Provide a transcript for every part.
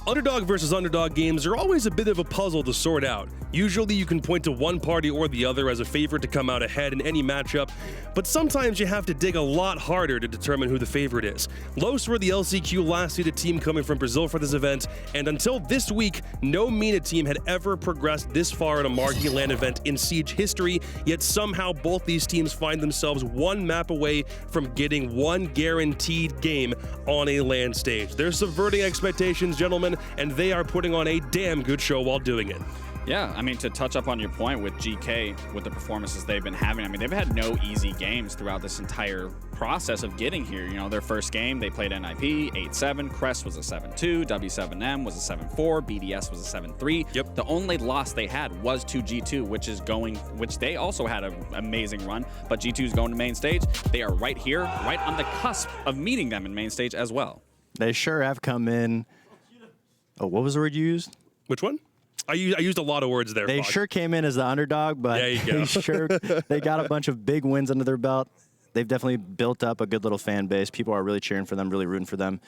Underdog versus underdog games are always a bit of a puzzle to sort out. Usually you can point to one party or the other as a favorite to come out ahead in any matchup, but sometimes you have to dig a lot harder to determine who the favorite is. Los were the LCQ last seeded team coming from Brazil for this event, and until this week, no MENA team had ever progressed this far in a marquee LAN event in Siege history, yet somehow both these teams find themselves one map away from getting one guaranteed game on a LAN stage. They're subverting expectations, gentlemen, and they are putting on a damn good show while doing it. Yeah, I mean, to touch up on your point with Geekay, with the performances they've been having, I mean, they've had no easy games throughout this entire process of getting here. You know, their first game, they played NIP, 8-7, Crest was a 7-2, W7M was a 7-4, BDS was a 7-3. Yep. The only loss they had was to G2, which they also had an amazing run, but G2 is going to main stage. They are right here, right on the cusp of meeting them in main stage as well. They sure have come in. Oh, what was the word you used? Which one? I used a lot of words there. They Fox. sure came in as the underdog, but they got a bunch of big wins under their belt. They've definitely built up a good little fan base. People are really cheering for them, really rooting for them.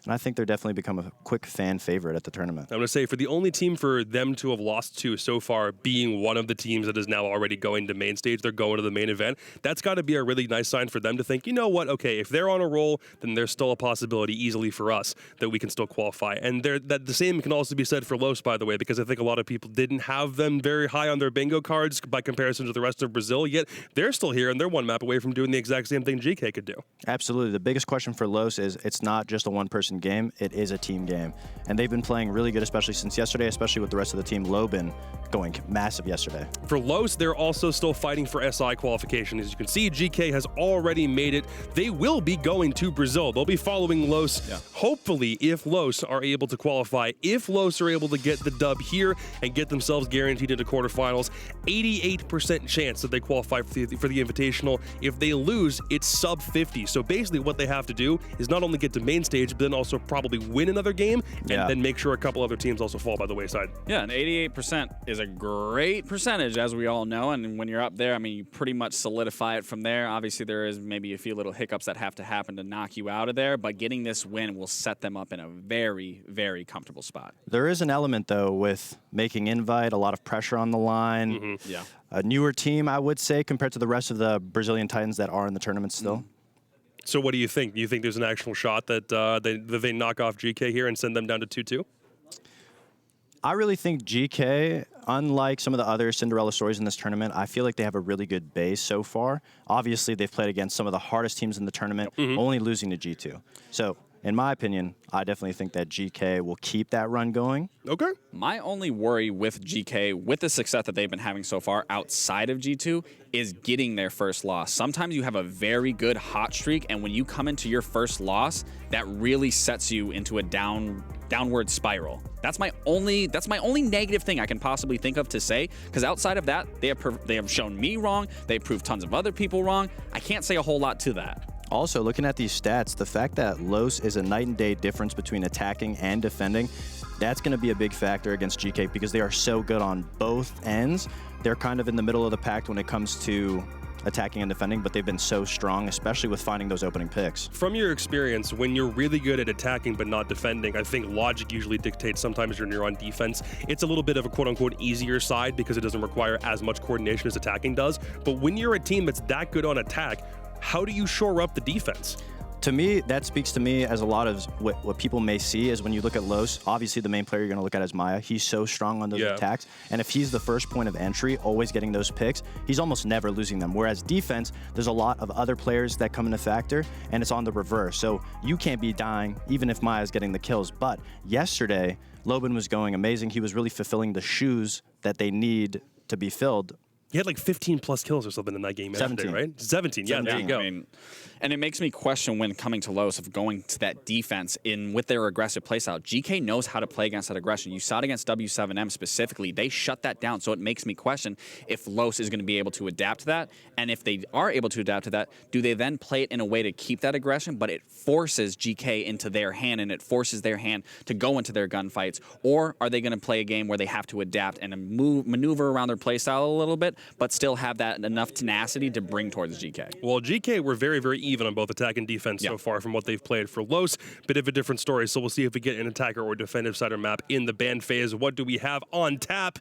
And I think they're definitely become a quick fan favorite at the tournament. I'm going to say, for the only team for them to have lost to so far being one of the teams that is now already going to main stage, they're going to the main event, that's got to be a really nice sign for them to think, you know what, okay, if they're on a roll, then there's still a possibility easily for us that we can still qualify. And that the same can also be said for Los, by the way, because I think a lot of people didn't have them very high on their bingo cards by comparison to the rest of Brazil, yet they're still here and they're one map away from doing the exact same thing Geekay could do. Absolutely. The biggest question for Los is it's not just a one-person game, it is a team game. And they've been playing really good, especially since yesterday, especially with the rest of the team. Lobin going massive yesterday. For Los, they're also still fighting for SI qualification. As you can see, Geekay has already made it. They will be going to Brazil. They'll be following Los, hopefully, if Los are able to qualify. If Los are able to get the dub here and get themselves guaranteed into quarterfinals, 88% chance that they qualify for the Invitational. If they lose, it's sub 50. So basically what they have to do is not only get to main stage, but then also probably win another game and then make sure a couple other teams also fall by the wayside. Yeah, and 88% is a great percentage, as we all know. And when you're up there, I mean, you pretty much solidify it from there. Obviously, there is maybe a few little hiccups that have to happen to knock you out of there, but getting this win will set them up in a very, very comfortable spot. There is an element, though, with making invite, a lot of pressure on the line. Yeah. A newer team, I would say, compared to the rest of the Brazilian Titans that are in the tournament still. So what do you think? Do you think there's an actual shot that they knock off Geekay here and send them down to 2-2? I really think Geekay, unlike some of the other Cinderella stories in this tournament, I feel like they have a really good base so far. Obviously, they've played against some of the hardest teams in the tournament, only losing to G2. So, in my opinion, I definitely think that Geekay will keep that run going. Okay. My only worry with Geekay, with the success that they've been having so far outside of G2, is getting their first loss. Sometimes you have a very good hot streak, and when you come into your first loss, that really sets you into a downward spiral. That's my only negative thing I can possibly think of to say, because outside of that, they have shown me wrong. They've proved tons of other people wrong. I can't say a whole lot to that. Also, looking at these stats, the fact that Los is a night and day difference between attacking and defending, that's going to be a big factor against Geekay because they are so good on both ends. They're kind of in the middle of the pack when it comes to attacking and defending, but they've been so strong, especially with finding those opening picks. From your experience, when you're really good at attacking but not defending, I think logic usually dictates sometimes when you're on defense, it's a little bit of a quote-unquote easier side because it doesn't require as much coordination as attacking does. But when you're a team that's that good on attack, how do you shore up the defense? To me, that speaks to me as a lot of what people may see is when you look at Los, obviously the main player you're going to look at is Maya. He's so strong on those attacks. And if he's the first point of entry, always getting those picks, he's almost never losing them. Whereas defense, there's a lot of other players that come into factor, and it's on the reverse. So you can't be dying even if Maya's getting the kills. But yesterday, Lobin was going amazing. He was really fulfilling the shoes that they need to be filled. He had like 15 plus kills or something in that game yesterday, right? 17, yeah, there you go. I mean, and it makes me question when coming to Los of going to that defense with their aggressive playstyle. Geekay knows how to play against that aggression. You saw it against W7M specifically. They shut that down, so it makes me question if Los is going to be able to adapt to that, and if they are able to adapt to that, do they then play it in a way to keep that aggression, but it forces Geekay into their hand, and it forces their hand to go into their gunfights, or are they going to play a game where they have to adapt and maneuver around their playstyle a little bit, but still have that enough tenacity to bring towards GK. Well, GK were very, very even on both attack and defense so far from what they've played. For Los, bit of a different story, so we'll see if we get an attacker or defensive side map in the ban phase. What do we have on tap?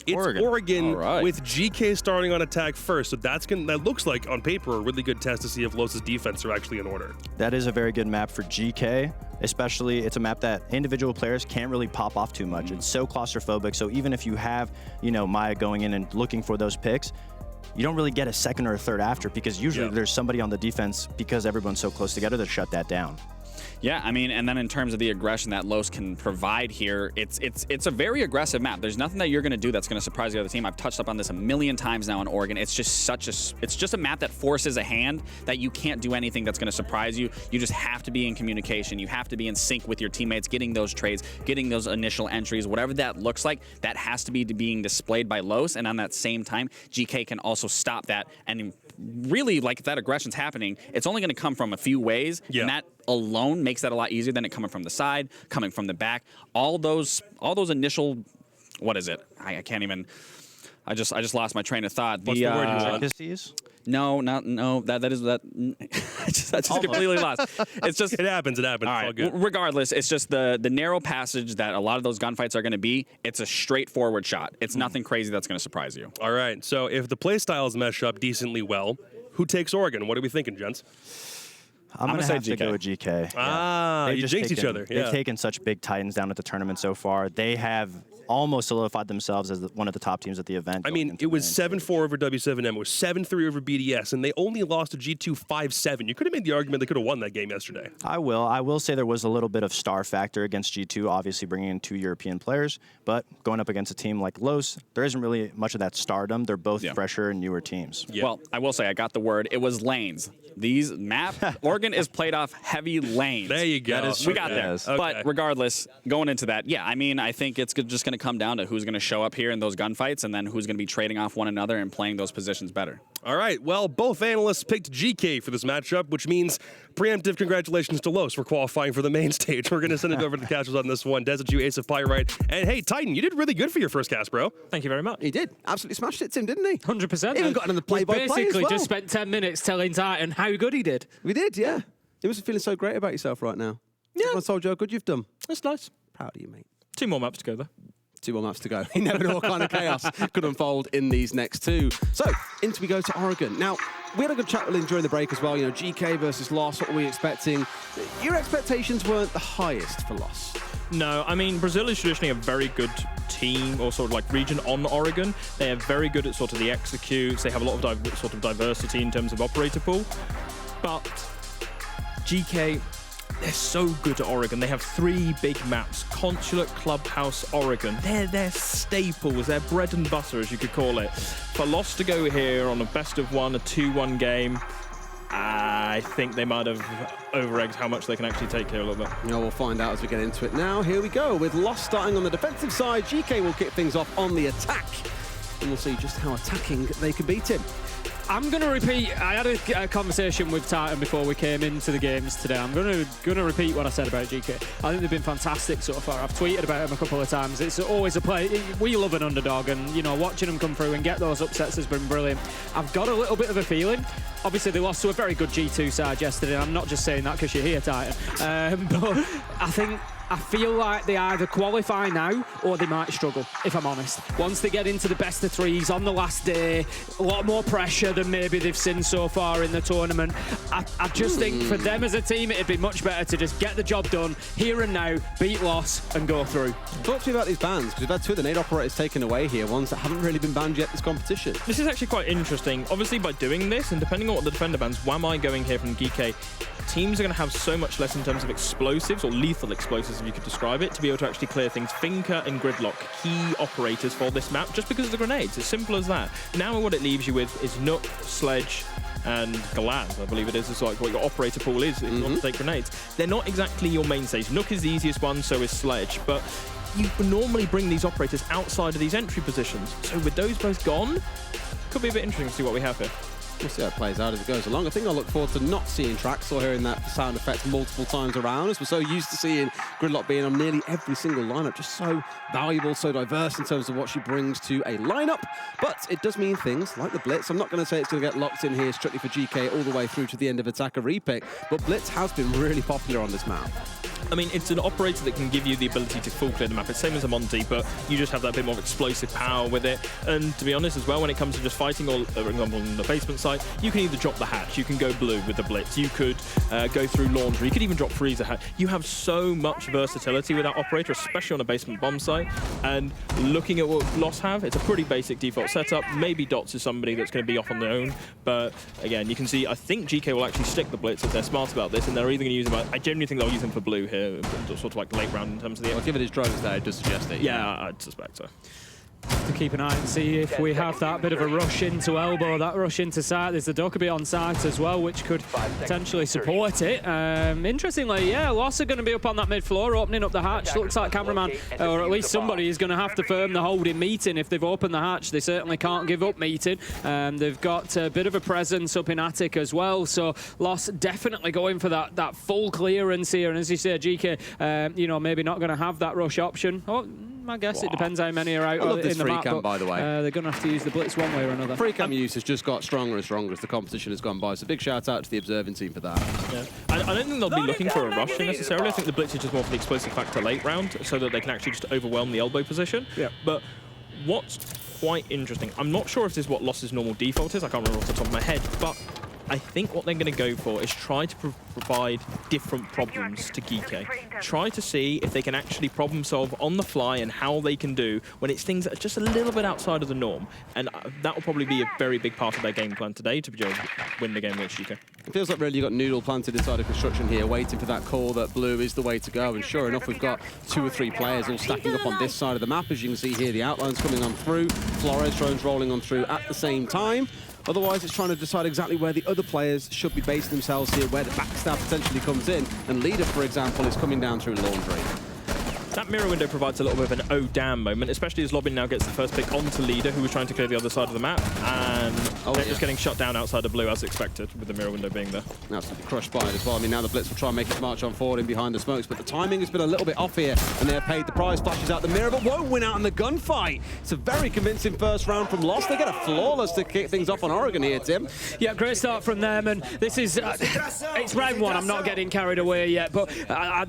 It's Oregon with GK starting on attack first, so that looks like, on paper, a really good test to see if Los's defense are actually in order. That is a very good map for GK. Especially, it's a map that individual players can't really pop off too much. It's so claustrophobic, so even if you have, Maya going in and looking for those picks, you don't really get a second or a third after, because usually there's somebody on the defense, because everyone's so close together, to shut that down. Yeah, I mean, and then in terms of the aggression that Los can provide here, it's a very aggressive map. There's nothing that you're going to do that's going to surprise the other team. I've touched up on this a million times now in Oregon. It's just a map that forces a hand that you can't do anything that's going to surprise you. You just have to be in communication. You have to be in sync with your teammates, getting those trades, getting those initial entries, whatever that looks like. That has to be being displayed by Los, and on that same time, GK can also stop that. And really, like, if that aggression's happening, it's only going to come from a few ways, and that alone makes that a lot easier than it coming from the side, coming from the back. All those initial, what is it? I can't even. I just lost my train of thought. What's the word you want? No. That is that. I just completely lost. It's just it happens. All right. All good. Regardless, it's just the narrow passage that a lot of those gunfights are going to be. It's a straightforward shot. It's nothing crazy that's going to surprise you. All right. So if the play styles mesh up decently well, who takes Oregon? What are we thinking, gents? I'm going to have to go with GK. You jinxed each other. They've taken such big Titans down at the tournament so far. They have almost solidified themselves as one of the top teams at the event. I mean, it was 7-4 over W7M. It was 7-3 over BDS, and they only lost to G2 5-7. You could have made the argument they could have won that game yesterday. I will say there was a little bit of star factor against G2, obviously bringing in 2 European players, but going up against a team like Los, there isn't really much of that stardom. They're both fresher and newer teams. Well, I will say I got the word. It was lanes. These Oregon is played off heavy lanes. There you go. We got there. Okay. But regardless, going into that, I mean, I think it's just going to come down to who's going to show up here in those gunfights, and then who's going to be trading off one another and playing those positions better. All right. Well, both analysts picked GK for this matchup, which means preemptive congratulations to Los for qualifying for the main stage. We're going to send it over to the casters on this one. Desert, Ace of Pyrite. And hey, Titan, you did really good for your first cast, bro. Thank you very much. He did. Absolutely smashed it, Tim, didn't he? 100%. Even got another play-by-play as well. Basically just spent 10 minutes telling Titan how good he did. We did, yeah. You must be feeling so great about yourself right now. Yeah. I told you how good you've done. That's nice. Proud of you, mate. 2 more maps to go, though. 2 more maps to go. You never know what kind of chaos could unfold in these next 2. So, into we go to Oregon. Now, we had a good chat with Lynn during the break as well. You know, GK versus Loss, what were we expecting? Your expectations weren't the highest for Loss. No, I mean, Brazil is traditionally a very good team, or sort of like region on Oregon. They are very good at sort of the executes. They have a lot of sort of diversity in terms of operator pool. But GK, they're so good at Oregon. They have 3 big maps: Consulate, Clubhouse, Oregon. They're staples. They're bread and butter, as you could call it. For Lost to go here on a best of 1, a 2-1 game, I think they might have over-egged how much they can actually take here a little bit. You know, we'll find out as we get into it now. Here we go, with Lost starting on the defensive side. GK will kick things off on the attack, and we'll see just how attacking they can beat him. I'm going to repeat. I had a conversation with Titan before we came into the games today. I'm going to repeat what I said about GK. I think they've been fantastic so far. I've tweeted about them a couple of times. It's always a play. We love an underdog, and you know, watching them come through and get those upsets has been brilliant. I've got a little bit of a feeling. Obviously, they lost to a very good G2 side yesterday. I'm not just saying that because you're here, Titan. But I feel like they either qualify now or they might struggle, if I'm honest. Once they get into the best of 3s on the last day, a lot more pressure than maybe they've seen so far in the tournament. I just think for them as a team, it'd be much better to just get the job done here and now, beat Loss, and go through. Talk to me about these bans, because we've had 2 of the nade operators taken away here, ones that haven't really been banned yet this competition. This is actually quite interesting. Obviously, by doing this, and depending on what the defender bans, why am I going here from Geekay? Teams are going to have so much less in terms of explosives, or lethal explosives if you could describe it, to be able to actually clear things. Finker and Gridlock, key operators for this map, just because of the grenades. It's simple as that. Now what it leaves you with is Nook, Sledge, and Galaz, I believe it is. It's like what your operator pool is if you want to take grenades. They're not exactly your mainstays. Nook is the easiest one, so is Sledge, but you normally bring these operators outside of these entry positions. So with those both gone, could be a bit interesting to see what we have here. We'll see how it plays out as it goes along. I think I'll look forward to not seeing tracks or hearing that sound effect multiple times around, as we're so used to seeing Gridlock being on nearly every single lineup. Just so valuable, so diverse in terms of what she brings to a lineup. But it does mean things like the Blitz. I'm not going to say it's going to get locked in here strictly for GK all the way through to the end of Attacker repick, but Blitz has been really popular on this map. I mean, it's an operator that can give you the ability to full clear the map. It's same as a Monty, but you just have that bit more explosive power with it. And to be honest as well, when it comes to just fighting, or for example on the basement side, you can either drop the hatch, you can go blue with the Blitz, you could go through laundry, you could even drop freezer hatch. You have so much versatility with that operator, especially on a basement bomb site. And looking at what Lost have, it's a pretty basic default setup. Maybe Dots is somebody that's going to be off on their own, but again, you can see, I think GK will actually stick the Blitz if they're smart about this, and they're either going to use them, I genuinely think they'll use them for blue here, sort of like late round in terms of the... Well, given his drones there, it does suggest it. Yeah, I'd suspect so. To keep an eye and see if we have that bit of a rush into elbow, that rush into site. There's the Dokkaebi on site as well, which could potentially support it. Interestingly, yeah, Loss are going to be up on that mid floor, opening up the hatch. Looks like cameraman, or at least somebody, is going to have to firm the holding meeting. If they've opened the hatch, they certainly can't give up meeting. They've got a bit of a presence up in attic as well, so Loss definitely going for that full clearance here. And as you say, GK, you know, maybe not going to have that rush option. Oh, I guess it depends how many are out in the map. Cam, by the way. They're going to have to use the Blitz one way or another. Free cam use has just got stronger and stronger as the competition has gone by, so big shout out to the observing team for that. Yeah. I don't think they'll be looking for a rush necessarily. I think the Blitz is just more for the explosive factor late round, so that they can actually just overwhelm the elbow position. Yeah. But what's quite interesting, I'm not sure if this is what Loss's normal default is, I can't remember off the top of my head, but I think what they're going to go for is try to provide different problems to Geekay. Try to see if they can actually problem solve on the fly and how they can do when it's things that are just a little bit outside of the norm. And that will probably be a very big part of their game plan today to be able to win the game against Geekay. It feels like really you've got Noodle planted inside of construction here, waiting for that call that blue is the way to go. And sure enough, we've got 2 or 3 players all stacking up on this side of the map. As you can see here, the outlines coming on through. Flores drones rolling on through at the same time. Otherwise, it's trying to decide exactly where the other players should be basing themselves here, where the backstab potentially comes in. And Leader, for example, is coming down through laundry. That mirror window provides a little bit of an oh damn moment, especially as Lobin now gets the first pick onto Leader, who was trying to clear the other side of the map, and they're just getting shut down outside of blue as expected, with the mirror window being there. Absolutely crushed by it as well. I mean, now the Blitz will try and make its march on forward in behind the smokes, but the timing has been a little bit off here, and they have paid the price. Flashes out the mirror, but won't win out in the gunfight. It's a very convincing first round from Lost. They get a flawless to kick things off on Oregon here, Tim. Yeah, great start from them, and this is it's round 1. I'm not getting carried away yet, but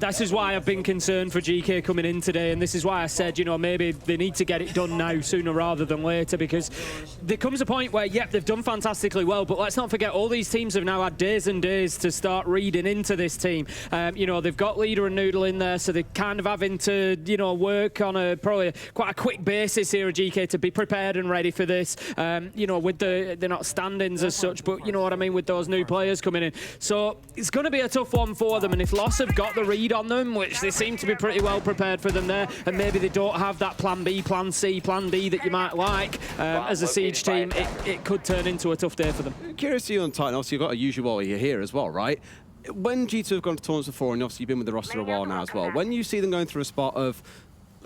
this is why I've been concerned for GK coming in today, and this is why I said, you know, maybe they need to get it done now sooner rather than later, because there comes a point where, yep, they've done fantastically well, but let's not forget all these teams have now had days and days to start reading into this team. You know, they've got Leader and Noodle in there, so they're kind of having to, you know, work on probably quite a quick basis here at GK to be prepared and ready for this. You know, with they're not stand-ins as such, but you know what I mean, with those new players coming in. So it's going to be a tough one for them, and if Loss have got the read on them, which they seem to be pretty well prepared for them there, and maybe they don't have that plan B, plan C, plan D that you might like as a Siege team, it could turn into a tough day for them. Curious to you on Titan, obviously you've got a usual here as well, right? When G2 have gone to tournaments before, and obviously you've been with the roster a while now as well, when you see them going through a spot of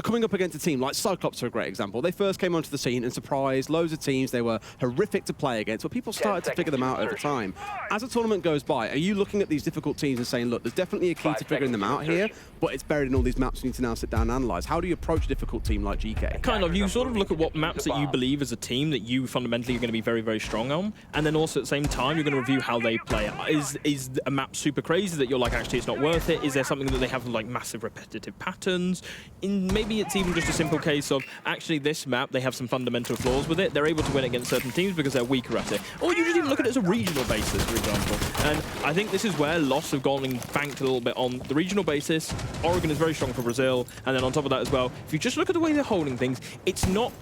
coming up against a team like Cyclops are a great example. They first came onto the scene and surprised loads of teams. They were horrific to play against, but people started to figure them out over time. As a tournament goes by, are you looking at these difficult teams and saying, look, there's definitely a key to figuring them out here, but it's buried in all these maps we need to now sit down and analyze? How do you approach a difficult team like GK? Kind of. You sort of look at what maps that you believe as a team that you fundamentally are going to be very, very strong on, and then also at the same time, you're going to review how they play. Is a map super crazy that you're like, actually, it's not worth it? Is there something that they have like massive repetitive patterns? Maybe it's even just a simple case of, actually, this map, they have some fundamental flaws with it. They're able to win against certain teams because they're weaker at it. Or you just even look at it as a regional basis, for example. And I think this is where Lost have gone and banked a little bit on the regional basis. Oregon is very strong for Brazil. And then on top of that as well, if you just look at the way they're holding things, it's not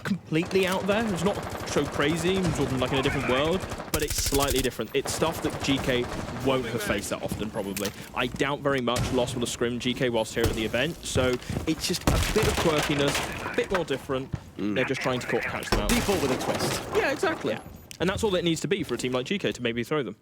completely out there. It's not so crazy, sort of like in a different world, but it's slightly different. It's stuff that GK won't have faced that often, probably. I doubt very much Lost will have scrimmed GK whilst here at the event, so it's just a bit of quirkiness, a bit more different. They're just trying to catch them out. Default with a twist. Yeah, exactly. Yeah. And that's all it needs to be for a team like GK to maybe throw them.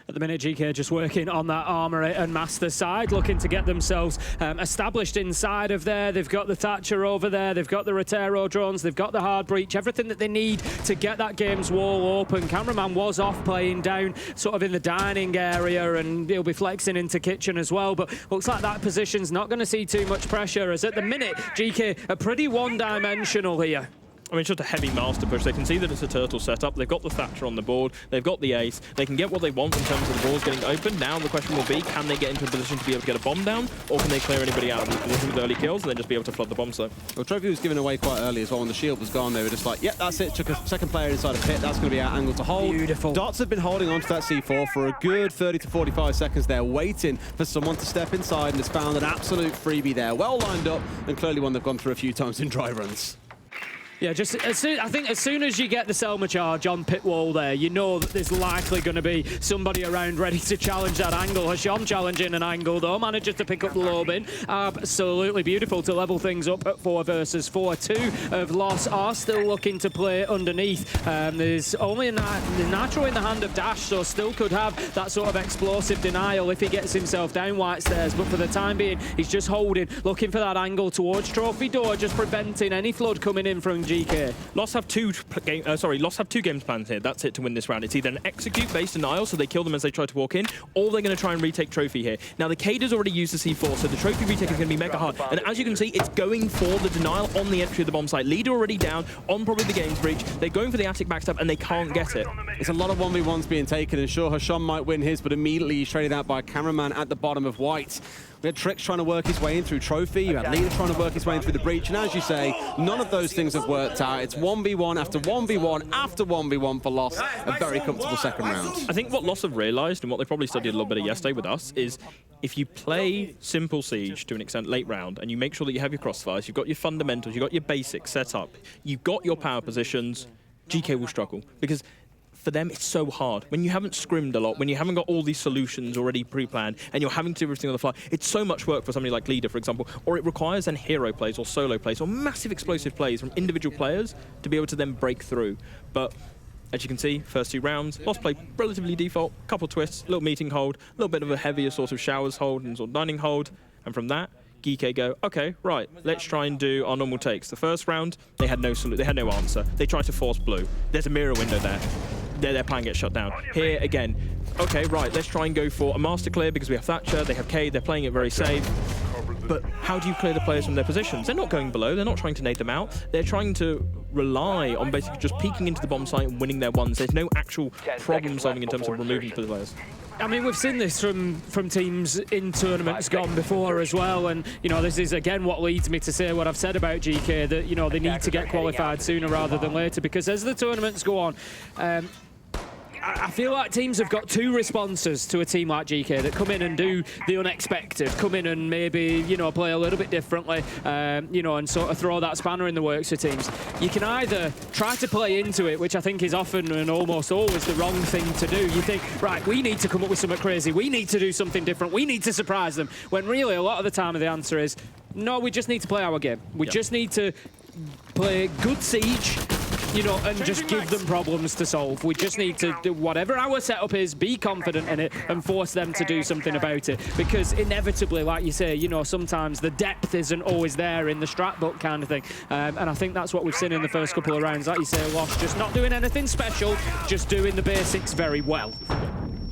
At the minute, GK just working on that armour and master side, looking to get themselves established inside of there. They've got the Thatcher over there, they've got the Rotero drones, they've got the hard breach, everything that they need to get that game's wall open. Cameraman was off playing down sort of in the dining area, and he'll be flexing into kitchen as well, but looks like that position's not going to see too much pressure, as at the minute, GK are pretty one-dimensional here. I mean, it's just a heavy master push. They can see that it's a turtle setup. They've got the Thatcher on the board. They've got the ace. They can get what they want in terms of the walls getting open. Now the question will be, can they get into a position to be able to get a bomb down, or can they clear anybody out of this position with early kills and then just be able to flood the bomb site? Well, Trophy was given away quite early as well. When the shield was gone, they were just like, yeah, that's it. Took a second player inside a pit. That's going to be our angle to hold. Beautiful. Dots have been holding on to that C4 for a good 30 to 45 seconds there, waiting for someone to step inside, and has found an absolute freebie there. Well lined up, and clearly one they've gone through a few times in dry runs. Yeah, just I think as soon as you get the Selma charge on pit wall there, you know that there's likely going to be somebody around ready to challenge that angle. Hasham challenging an angle though, manages to pick up the low bin. Absolutely beautiful to level things up at 4 versus 4. 2 of Loss are still looking to play underneath. There's only the Nitro in the hand of Dash, so still could have that sort of explosive denial if he gets himself down white stairs, but for the time being, he's just holding, looking for that angle towards Trophy Door, just preventing any flood coming in from GK. Loss have two games planned here. That's it to win this round. It's either an execute-based denial, so they kill them as they try to walk in, or they're going to try and retake Trophy here. Now, the Cade has already used the C4, so the Trophy retake is going to be mega hard. And as you can see, it's going for the denial on the entry of the bomb site. Leader already down on probably the game's breach. They're going for the attic backstab, and they can't get it. It's a lot of 1v1s being taken, and sure, Hasham might win his, but immediately he's traded out by a cameraman at the bottom of white. We had Trix trying to work his way in through Trophy, you had Leader trying to work his way in through the breach, and as you say, none of those things have worked out. It's 1v1 after 1v1 after 1v1 for Loss, a very comfortable second round. I think what Loss have realised, and what they probably studied a little bit of yesterday with us, is if you play simple Siege to an extent late round, and you make sure that you have your crossfires, you've got your fundamentals, you've got your basics set up, you've got your power positions, GK will struggle. Because for them, it's so hard. When you haven't scrimmed a lot, when you haven't got all these solutions already pre-planned, and you're having to do everything on the fly, it's so much work for somebody like Leader, for example, or it requires then hero plays or solo plays or massive explosive plays from individual players to be able to then break through. But as you can see, first 2 rounds, Lost played relatively default, couple twists, little meeting hold, a little bit of a heavier sort of showers hold and sort of dining hold, and from that, Geekay go, okay, right, let's try and do our normal takes. The first round, they had no answer. They tried to force blue. There's a mirror window there. Their plan gets shut down. Here again, okay, right, let's try and go for a master clear because we have Thatcher, they have Cade, they're playing it very safe. But how do you clear the players from their positions? They're not going below, they're not trying to nade them out. They're trying to rely on basically just peeking into the bomb site and winning their ones. There's no actual problem solving in terms of removing the players. I mean, we've seen this from teams in tournaments gone before as well, and you know, this is again what leads me to say what I've said about GK, that you know they need to get qualified sooner rather than later, because as the tournaments go on, I feel like teams have got 2 responses to a team like GK that come in and do the unexpected, come in and maybe, you know, play a little bit differently, you know, and sort of throw that spanner in the works for teams. You can either try to play into it, which I think is often and almost always the wrong thing to do. You think, right, we need to come up with something crazy, we need to do something different, we need to surprise them, when really a lot of the time the answer is, no, we just need to play our game. We just need to play good Siege, you know, and just give them problems to solve. We just need to do whatever our setup is, be confident in it, and force them to do something about it. Because inevitably, like you say, you know, sometimes the depth isn't always there in the strat book kind of thing. And I think that's what we've seen in the first couple of rounds. Like you say, Lost just not doing anything special, just doing the basics very well.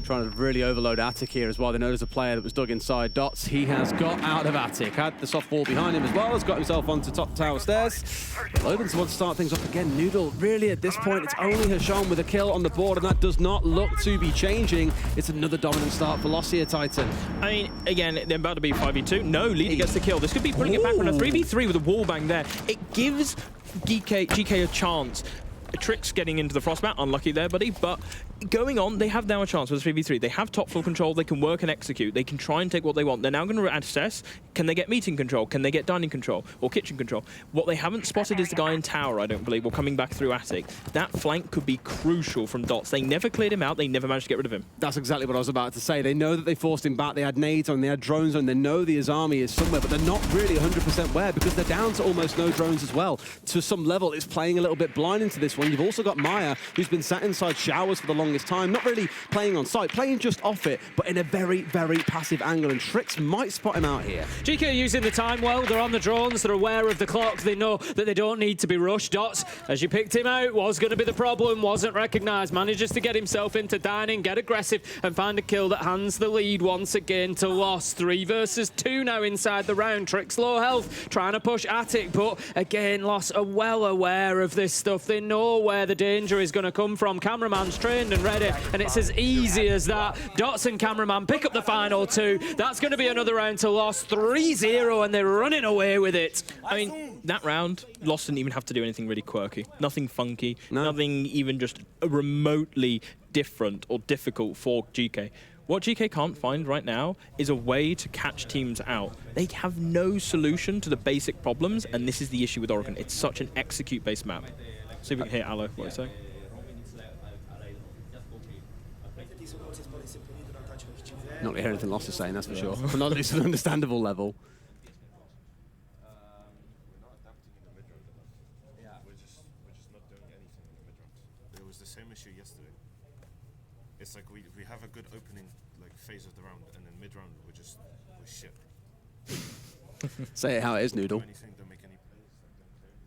Trying to really overload Attic here as well. They know there's a player that was dug inside. Dots, he has got out of Attic. Had the soft wall behind him as well. Has got himself onto top tower stairs. Logan's wants to start things off again. Noodle, really at this point, it's only Hasham with a kill on the board, and that does not look to be changing. It's another dominant start for Loss here, Titan. I mean, again, they're about to be 5v2. No, Leader gets the kill. This could be pulling it back on a 3v3 with a wall bang there. It gives GK a chance. Trix getting into the frostmat, unlucky there, buddy, but going on, they have now a chance with 3v3. They have top floor control, they can work and execute, they can try and take what they want. They're now going to assess, can they get meeting control, can they get dining control, or kitchen control? What they haven't spotted is the guy in tower, I don't believe, or coming back through attic. That flank could be crucial from Dots. They never cleared him out, they never managed to get rid of him. That's exactly what I was about to say. They know that they forced him back, they had nades on, they had drones on, they know the Azami is somewhere, but they're not really 100% where, because they're down to almost no drones as well. To some level, it's playing a little bit blind into this one. one. You've also got Maya, who's been sat inside showers for the longest time, not really playing on site, playing just off it, but in a very, very passive angle, and Trix might spot him out here. GK are using the time well. They're on the drones. They're aware of the clock. They know that they don't need to be rushed. Dots, as you picked him out, was going to be the problem. Wasn't recognised. Manages to get himself into dining, get aggressive, and find a kill that hands the lead once again to Lost. 3 versus 2 now inside the round. Trix low health, trying to push Attic, but again, Lost are well aware of this stuff. They know where the danger is going to come from. Cameraman's trained and ready, and it's as easy as that. Dots and Cameraman pick up the final 2. That's going to be another round to Lost. 3-0, and they're running away with it. I mean, that round, Lost didn't even have to do anything really quirky. Nothing funky, nothing even just remotely different or difficult for GK. What GK can't find right now is a way to catch teams out. They have no solution to the basic problems, and this is the issue with Oregon. It's such an execute-based map. See if we can hear Aloe, what you say? Not going to hear anything Lost is saying, that's for sure. Not at least at an understandable level. It was the same issue yesterday. It's like we have a good opening phase of the round, and then mid-round we're shit. Say it how it is, Noodle. Anything, don't make any plays.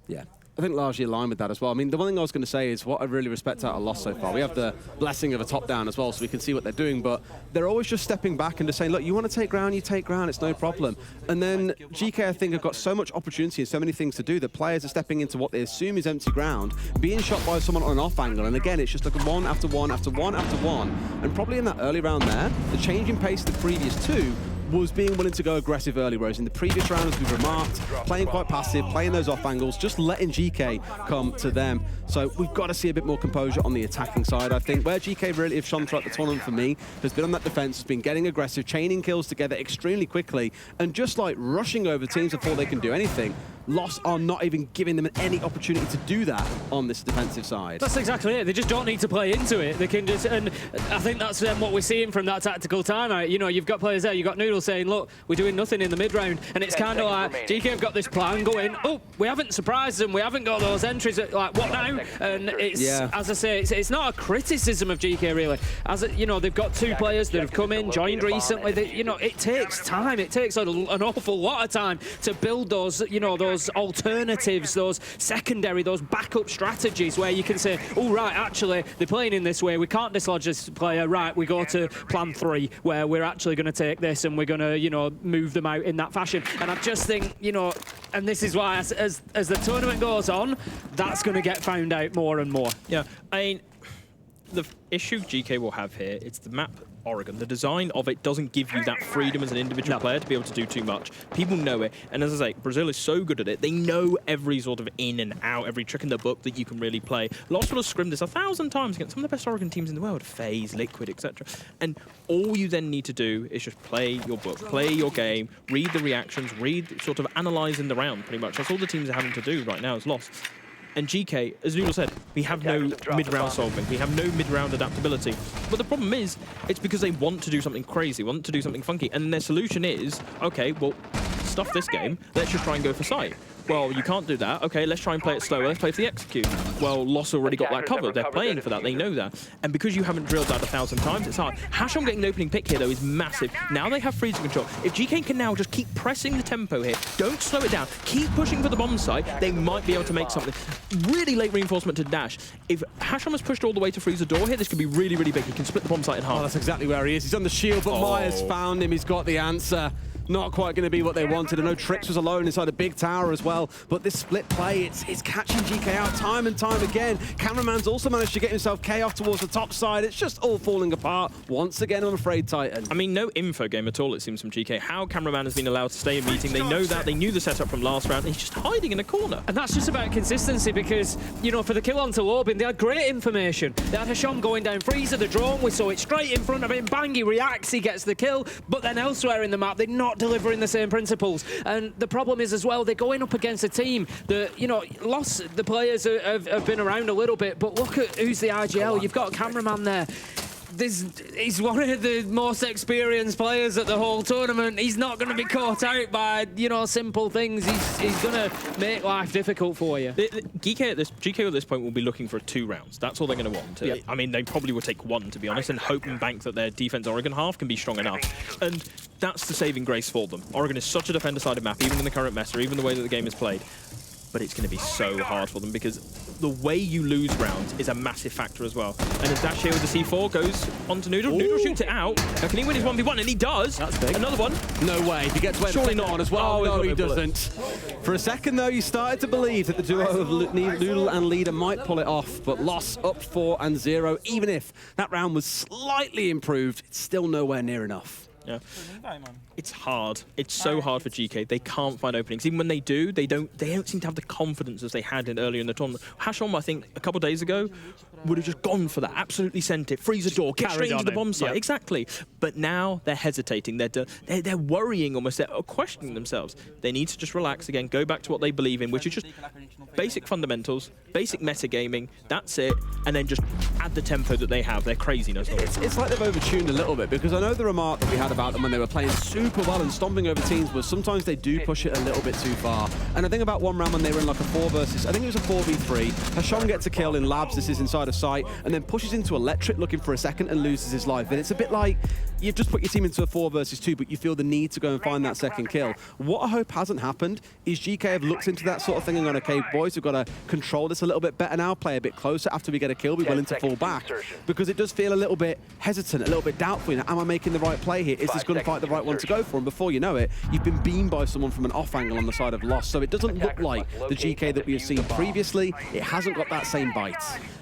Yeah. I think largely aligned with that as well. I mean, the one thing I was going to say is what I really respect out of Lost so far. We have the blessing of a top-down as well, so we can see what they're doing, but they're always just stepping back and just saying, look, you want to take ground, you take ground, it's no problem. And then GK, I think, have got so much opportunity and so many things to do that players are stepping into what they assume is empty ground, being shot by someone on an off angle, and again, it's just like one after one after one after one. And probably in that early round there, the change in pace of the previous 2 was being willing to go aggressive early, whereas in the previous round, as we've remarked, playing quite passive, playing those off angles, just letting GK come to them. So we've got to see a bit more composure on the attacking side, I think. Where GK really have shone throughout the tournament for me has been on that defense, has been getting aggressive, chaining kills together extremely quickly, and just like rushing over teams before they can do anything. Lost are not even giving them any opportunity to do that on this defensive side. That's exactly it. They just don't need to play into it. They can just, and I think that's what we're seeing from that tactical timeout. You know, you've got players there, you've got Noodle saying, look, we're doing nothing in the mid-round, and it's kind of like, GK have got this plan going, oh, we haven't surprised them, we haven't got those entries, like, what now? And it's, as I say, it's not a criticism of GK, really. As you know, they've got 2 players that have come in, joined recently. You know, it takes time. It takes an awful lot of time to build those, you know, those alternatives, those secondary, those backup strategies where you can say, oh, right, actually, they're playing in this way. We can't dislodge this player. Right, we go to plan 3, where we're actually going to take this and we're going to, you know, move them out in that fashion. And I just think, you know, and this is why as the tournament goes on, that's going to get found out more and more. Yeah, I mean, the issue GK will have here, it's the map Oregon. The design of it doesn't give you that freedom as an individual player to be able to do too much. People know it, and as I say, Brazil is so good at it. They know every sort of in and out, every trick in the book that you can really play. Lost will have scrimmed this 1,000 times against some of the best Oregon teams in the world, FaZe, Liquid, etc. And all you then need to do is just play your book, play your game, read the reactions, read, sort of analysing the round, pretty much. That's all the teams are having to do right now is Lost. And GK, as Noodle said, we have no mid-round solving. We have no mid-round adaptability. But the problem is, it's because they want to do something crazy, want to do something funky. And their solution is, okay, well, stuff this game. Let's just try and go for sight. Well, you can't do that. Okay, let's try and play it slower. Let's play for the execute. Well, Loss already got that covered. They're playing for that. They know that. And because you haven't drilled that 1,000 times, it's hard. Hasham getting the opening pick here, though, is massive. Now they have freezer control. If GK can now just keep pressing the tempo here, don't slow it down, keep pushing for the bomb site, they might be able to make something. Really late reinforcement to Dash. If Hasham has pushed all the way to freeze the door here, this could be really, really big. He can split the bomb site in half. Oh, that's exactly where he is. He's on the shield, but Maya's found him. He's got the answer. Not quite going to be what they wanted. I know Trix was alone inside a big tower as well, but this split play, it's catching GK out time and time again. Cameraman's also managed to get himself K off towards the top side. It's just all falling apart once again, I'm afraid, Titan. I mean, no info game at all, it seems, from GK. How Cameraman has been allowed to stay in meeting, they know that. They knew the setup from last round. He's just hiding in a corner. And that's just about consistency because, you know, for the kill onto Lobin, they had great information. They had Hasham going down freezer, the drone, we saw it straight in front of him. Bang, he reacts, he gets the kill. But then elsewhere in the map, they're not delivering the same principles. And the problem is as well, they're going up against a team that, you know, the players have been around a little bit, but look at who's the IGL. You've got a Cameraman there. he's one of the most experienced players at the whole tournament. He's not going to be caught out by, you know, simple things. He's going to make life difficult for you. GK at this point will be looking for 2 rounds. That's all they're going to want. Yep. I mean, they probably will take 1, to be honest, and hope and bank that their defense Oregon half can be strong enough. And that's the saving grace for them. Oregon is such a defender-sided map, even in the current meta, even the way that the game is played. But it's going to be so hard for them because the way you lose rounds is a massive factor as well. And as Dash here with the C4 goes onto Noodle, Noodle shoots it out. Now can he win his 1v1? And he does. That's big. Another one. No way. He gets Surely not on as well. Oh, No, he he's got no doesn't. For a second, though, you started to believe that the duo of Noodle and Leader might pull it off, but loss up 4-0. Even if that round was slightly improved, it's still nowhere near enough. Yeah. It's hard. It's so hard for GK. They can't find openings. Even when they do, they don't seem to have the confidence as they had earlier in the tournament. Hashom, I think, a couple of days ago, would have just gone for that. Absolutely sent it. Freeze the door. Get straight into the bomb site. Yep. Exactly. But now they're hetating. They're worrying almost. They're questioning themselves. They need to just relax again. Go back to what they believe in, which is just basic fundamentals, basic metagaming. That's it. And then just add the tempo that they have. Their craziness. It's like they've overtuned a little bit because I know the remark that we had about them when they were playing super well and stomping over teams was sometimes they do push it a little bit too far. And I think about one round when they were in like a 4 versus, I think it was a 4v3. Hashom gets a kill in labs, this is inside of sight, and then pushes into electric looking for a second and loses his life. And it's a bit like you've just put your team into a 4 versus 2, but you feel the need to go and find that second kill. What I hope hasn't happened is GK have looked into that sort of thing and gone, okay, boys, we've got to control this a little bit better now, play a bit closer after we get a kill, be willing to fall back. Because it does feel a little bit hesitant, a little bit doubtful. You know, am I making the right play here? Is this going to fight the right one to go for? And before you know it, you've been beamed by someone from an off angle on the side of Lost. So it doesn't look like the GK that we have seen previously. It hasn't got that same bite.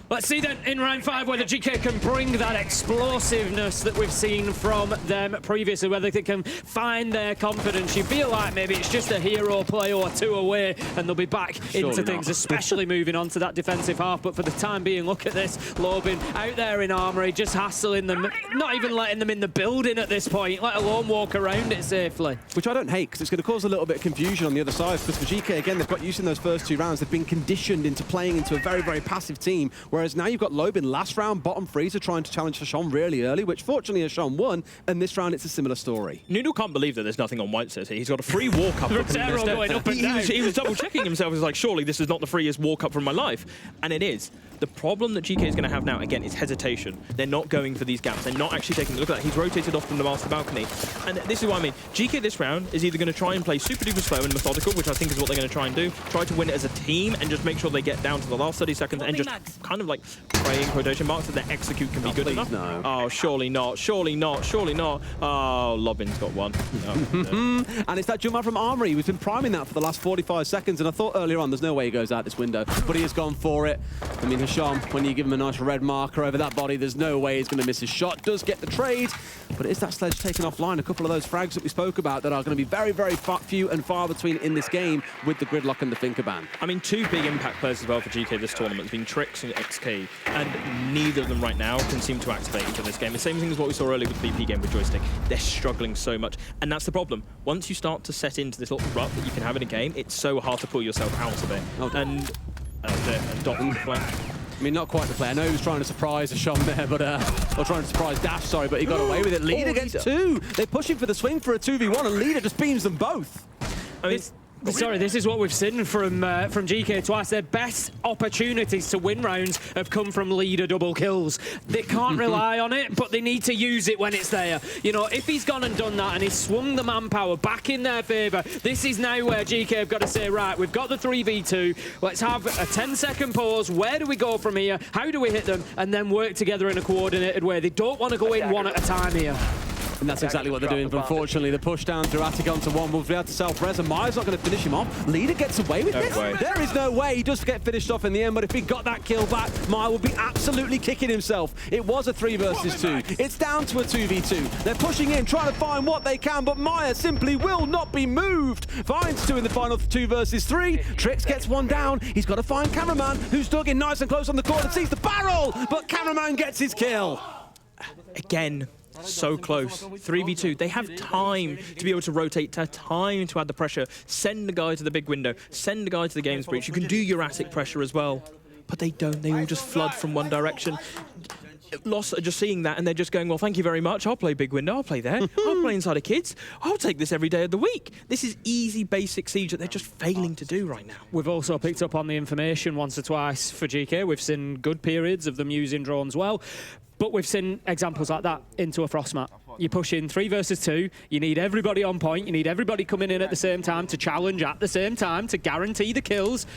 Let's see then in round 5 whether GK can bring that explosiveness that we've seen from them previously, whether they can find their confidence. You feel like maybe it's just a hero play or 2 away and they'll be back into things, especially moving on to that defensive half. But for the time being, look at this. Lobin out there in Armory, just hassling them, not even letting them in the building at this point, let alone walk around it safely. Which I don't hate, because it's going to cause a little bit of confusion on the other side, because for GK, again, they've got used in those first 2 rounds. They've been conditioned into playing into a very, very passive team, whereas now you've got Lobin last round, bottom freezer, trying to challenge Hashom really early, which fortunately Hashom won, and this round it's a similar story. Noodle can't believe that there's nothing on White says here. He's got a free walk up. Going up and down. He was double checking himself. He was like, surely this is not the freest walk up from my life. And it is. The problem that GK is going to have now, again, is hesitation. They're not going for these gaps. They're not actually taking a look at that. He's rotated off from the master balcony. And this is what I mean. GK this round is either going to try and play super duper slow and methodical, which I think is what they're going to try and do. Try to win it as a team and just make sure they get down to the last 30 seconds and just kind of like praying quotation marks that their execute can be good enough. No. Oh, surely not. Surely not. Surely not. Oh, Lobin's got one. Oh, no. And it's that jump out from Armory. We've been priming that for the last 45 seconds, and I thought earlier on there's no way he goes out this window, but he has gone for it. I mean, Hashom, when you give him a nice red marker over that body, there's no way he's going to miss his shot. Does get the trade, but it is that sledge taken offline. A couple of those frags that we spoke about that are going to be very, very few and far between in this game with the gridlock and the finger ban. I mean, 2 big impact players as well for GK this tournament has been Trix and x.ke, and neither of them right now can seem to activate into this game. The same thing as what we saw earlier with the BP game with Joystick. They're struggling so much, and that's the problem. Once you start to set into this little rut that you can have in a game, it's so hard to pull yourself out of it. And Dot I mean, not quite the play. I know he was trying to surprise Hashom there, but or trying to surprise Dash, sorry, but he got away with it. Leader gets 2. They push him for the swing for a 2v1, and Leader just beams them both. I mean, Sorry, this is what we've seen from GK twice. Their best opportunities to win rounds have come from leader double kills. They can't rely on it, but they need to use it when it's there. You know, if he's gone and done that and he's swung the manpower back in their favour, this is now where GK have got to say, right, we've got the 3v2, let's have a 10-second pause. Where do we go from here? How do we hit them? And then work together in a coordinated way. They don't want to go in one at a time here. And that's exactly what they're doing, but unfortunately, the push down through Attic onto 1 will be able to self-res, and Maya's not going to finish him off. Leader gets away with this. There is no way. He does get finished off in the end, but if he got that kill back, Maya would be absolutely kicking himself. It was a 3 versus 2. It's down to a 2v2. They're pushing in, trying to find what they can, but Maya simply will not be moved. Finds 2 in the final 2 versus 3. Trix gets 1 down. He's got to find Cameraman, who's dug in nice and close on the corner, sees the barrel, but Cameraman gets his kill. Again, so close. 3v2. They have time to be able to rotate, time to add the pressure. Send the guy to the big window. Send the guy to the games breach. You can do your attic pressure as well. But they don't. They all just flood from one direction. Lost are just seeing that and they're just going, well, thank you very much. I'll play big window. I'll play there. I'll play inside of kids. I'll take this every day of the week. This is easy, basic Siege that they're just failing to do right now. We've also picked up on the information once or twice for GK. We've seen good periods of them using drones well. But we've seen examples like that into a Frostmat. You push in 3 versus 2, you need everybody on point, you need everybody coming in at the same time to challenge at the same time to guarantee the kills.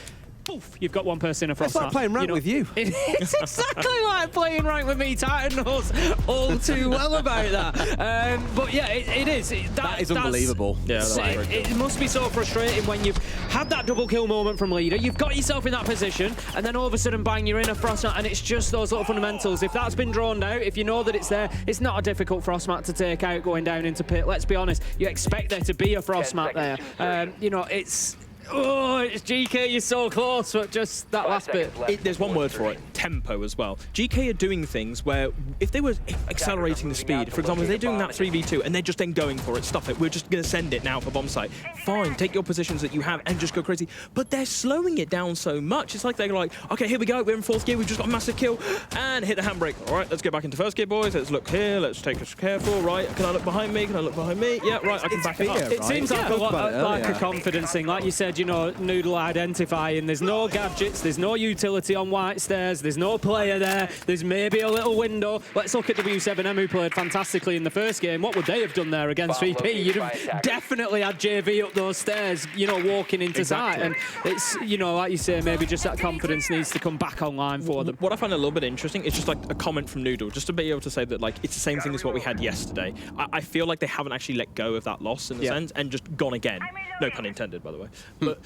Poof, you've got one person in a Frostmat. It's like playing rank with you. It's exactly like playing rank with me. Titan knows all too well about that. But yeah, it is. That is unbelievable. Yeah, it must be so frustrating when you've had that double kill moment from leader, you've got yourself in that position, and then all of a sudden, bang, you're in a Frostmat, and it's just those little fundamentals. If that's been drawn out, if you know that it's there, it's not a difficult Frostmat to take out going down into pit. Let's be honest, you expect there to be a Frostmat there. You know, it's GK, you're so close, but just that last bit. There's one word for it, tempo as well. GK are doing things where if they were accelerating the speed, for example, if they're doing that 3v2 and they're just then going for it, stuff it, we're just going to send it now for bomb site. Fine, take your positions that you have and just go crazy. But they're slowing it down so much. It's like they're like, okay, here we go, we're in 4th gear, we've just got a massive kill, and hit the handbrake. All right, let's get back into 1st gear, boys. Let's look here, let's take us careful, right? Can I look behind me? Can I look behind me? Yeah, right, I can back it up. It seems like a confidence thing. Like you said, you know, Noodle identifying there's no gadgets, there's no utility on white stairs, there's no player there, there's maybe a little window. Let's look at W7M, who played fantastically in the first game. What would they have done there against VP? You'd have definitely had JV up those stairs, you know, walking into sight. And it's, you know, like you say, maybe just that confidence needs to come back online for them. What I find a little bit interesting is just like a comment from Noodle, just to be able to say that like it's the same thing as what we had yesterday. I feel like they haven't actually let go of that loss in a sense and just gone again. No pun intended, by the way. But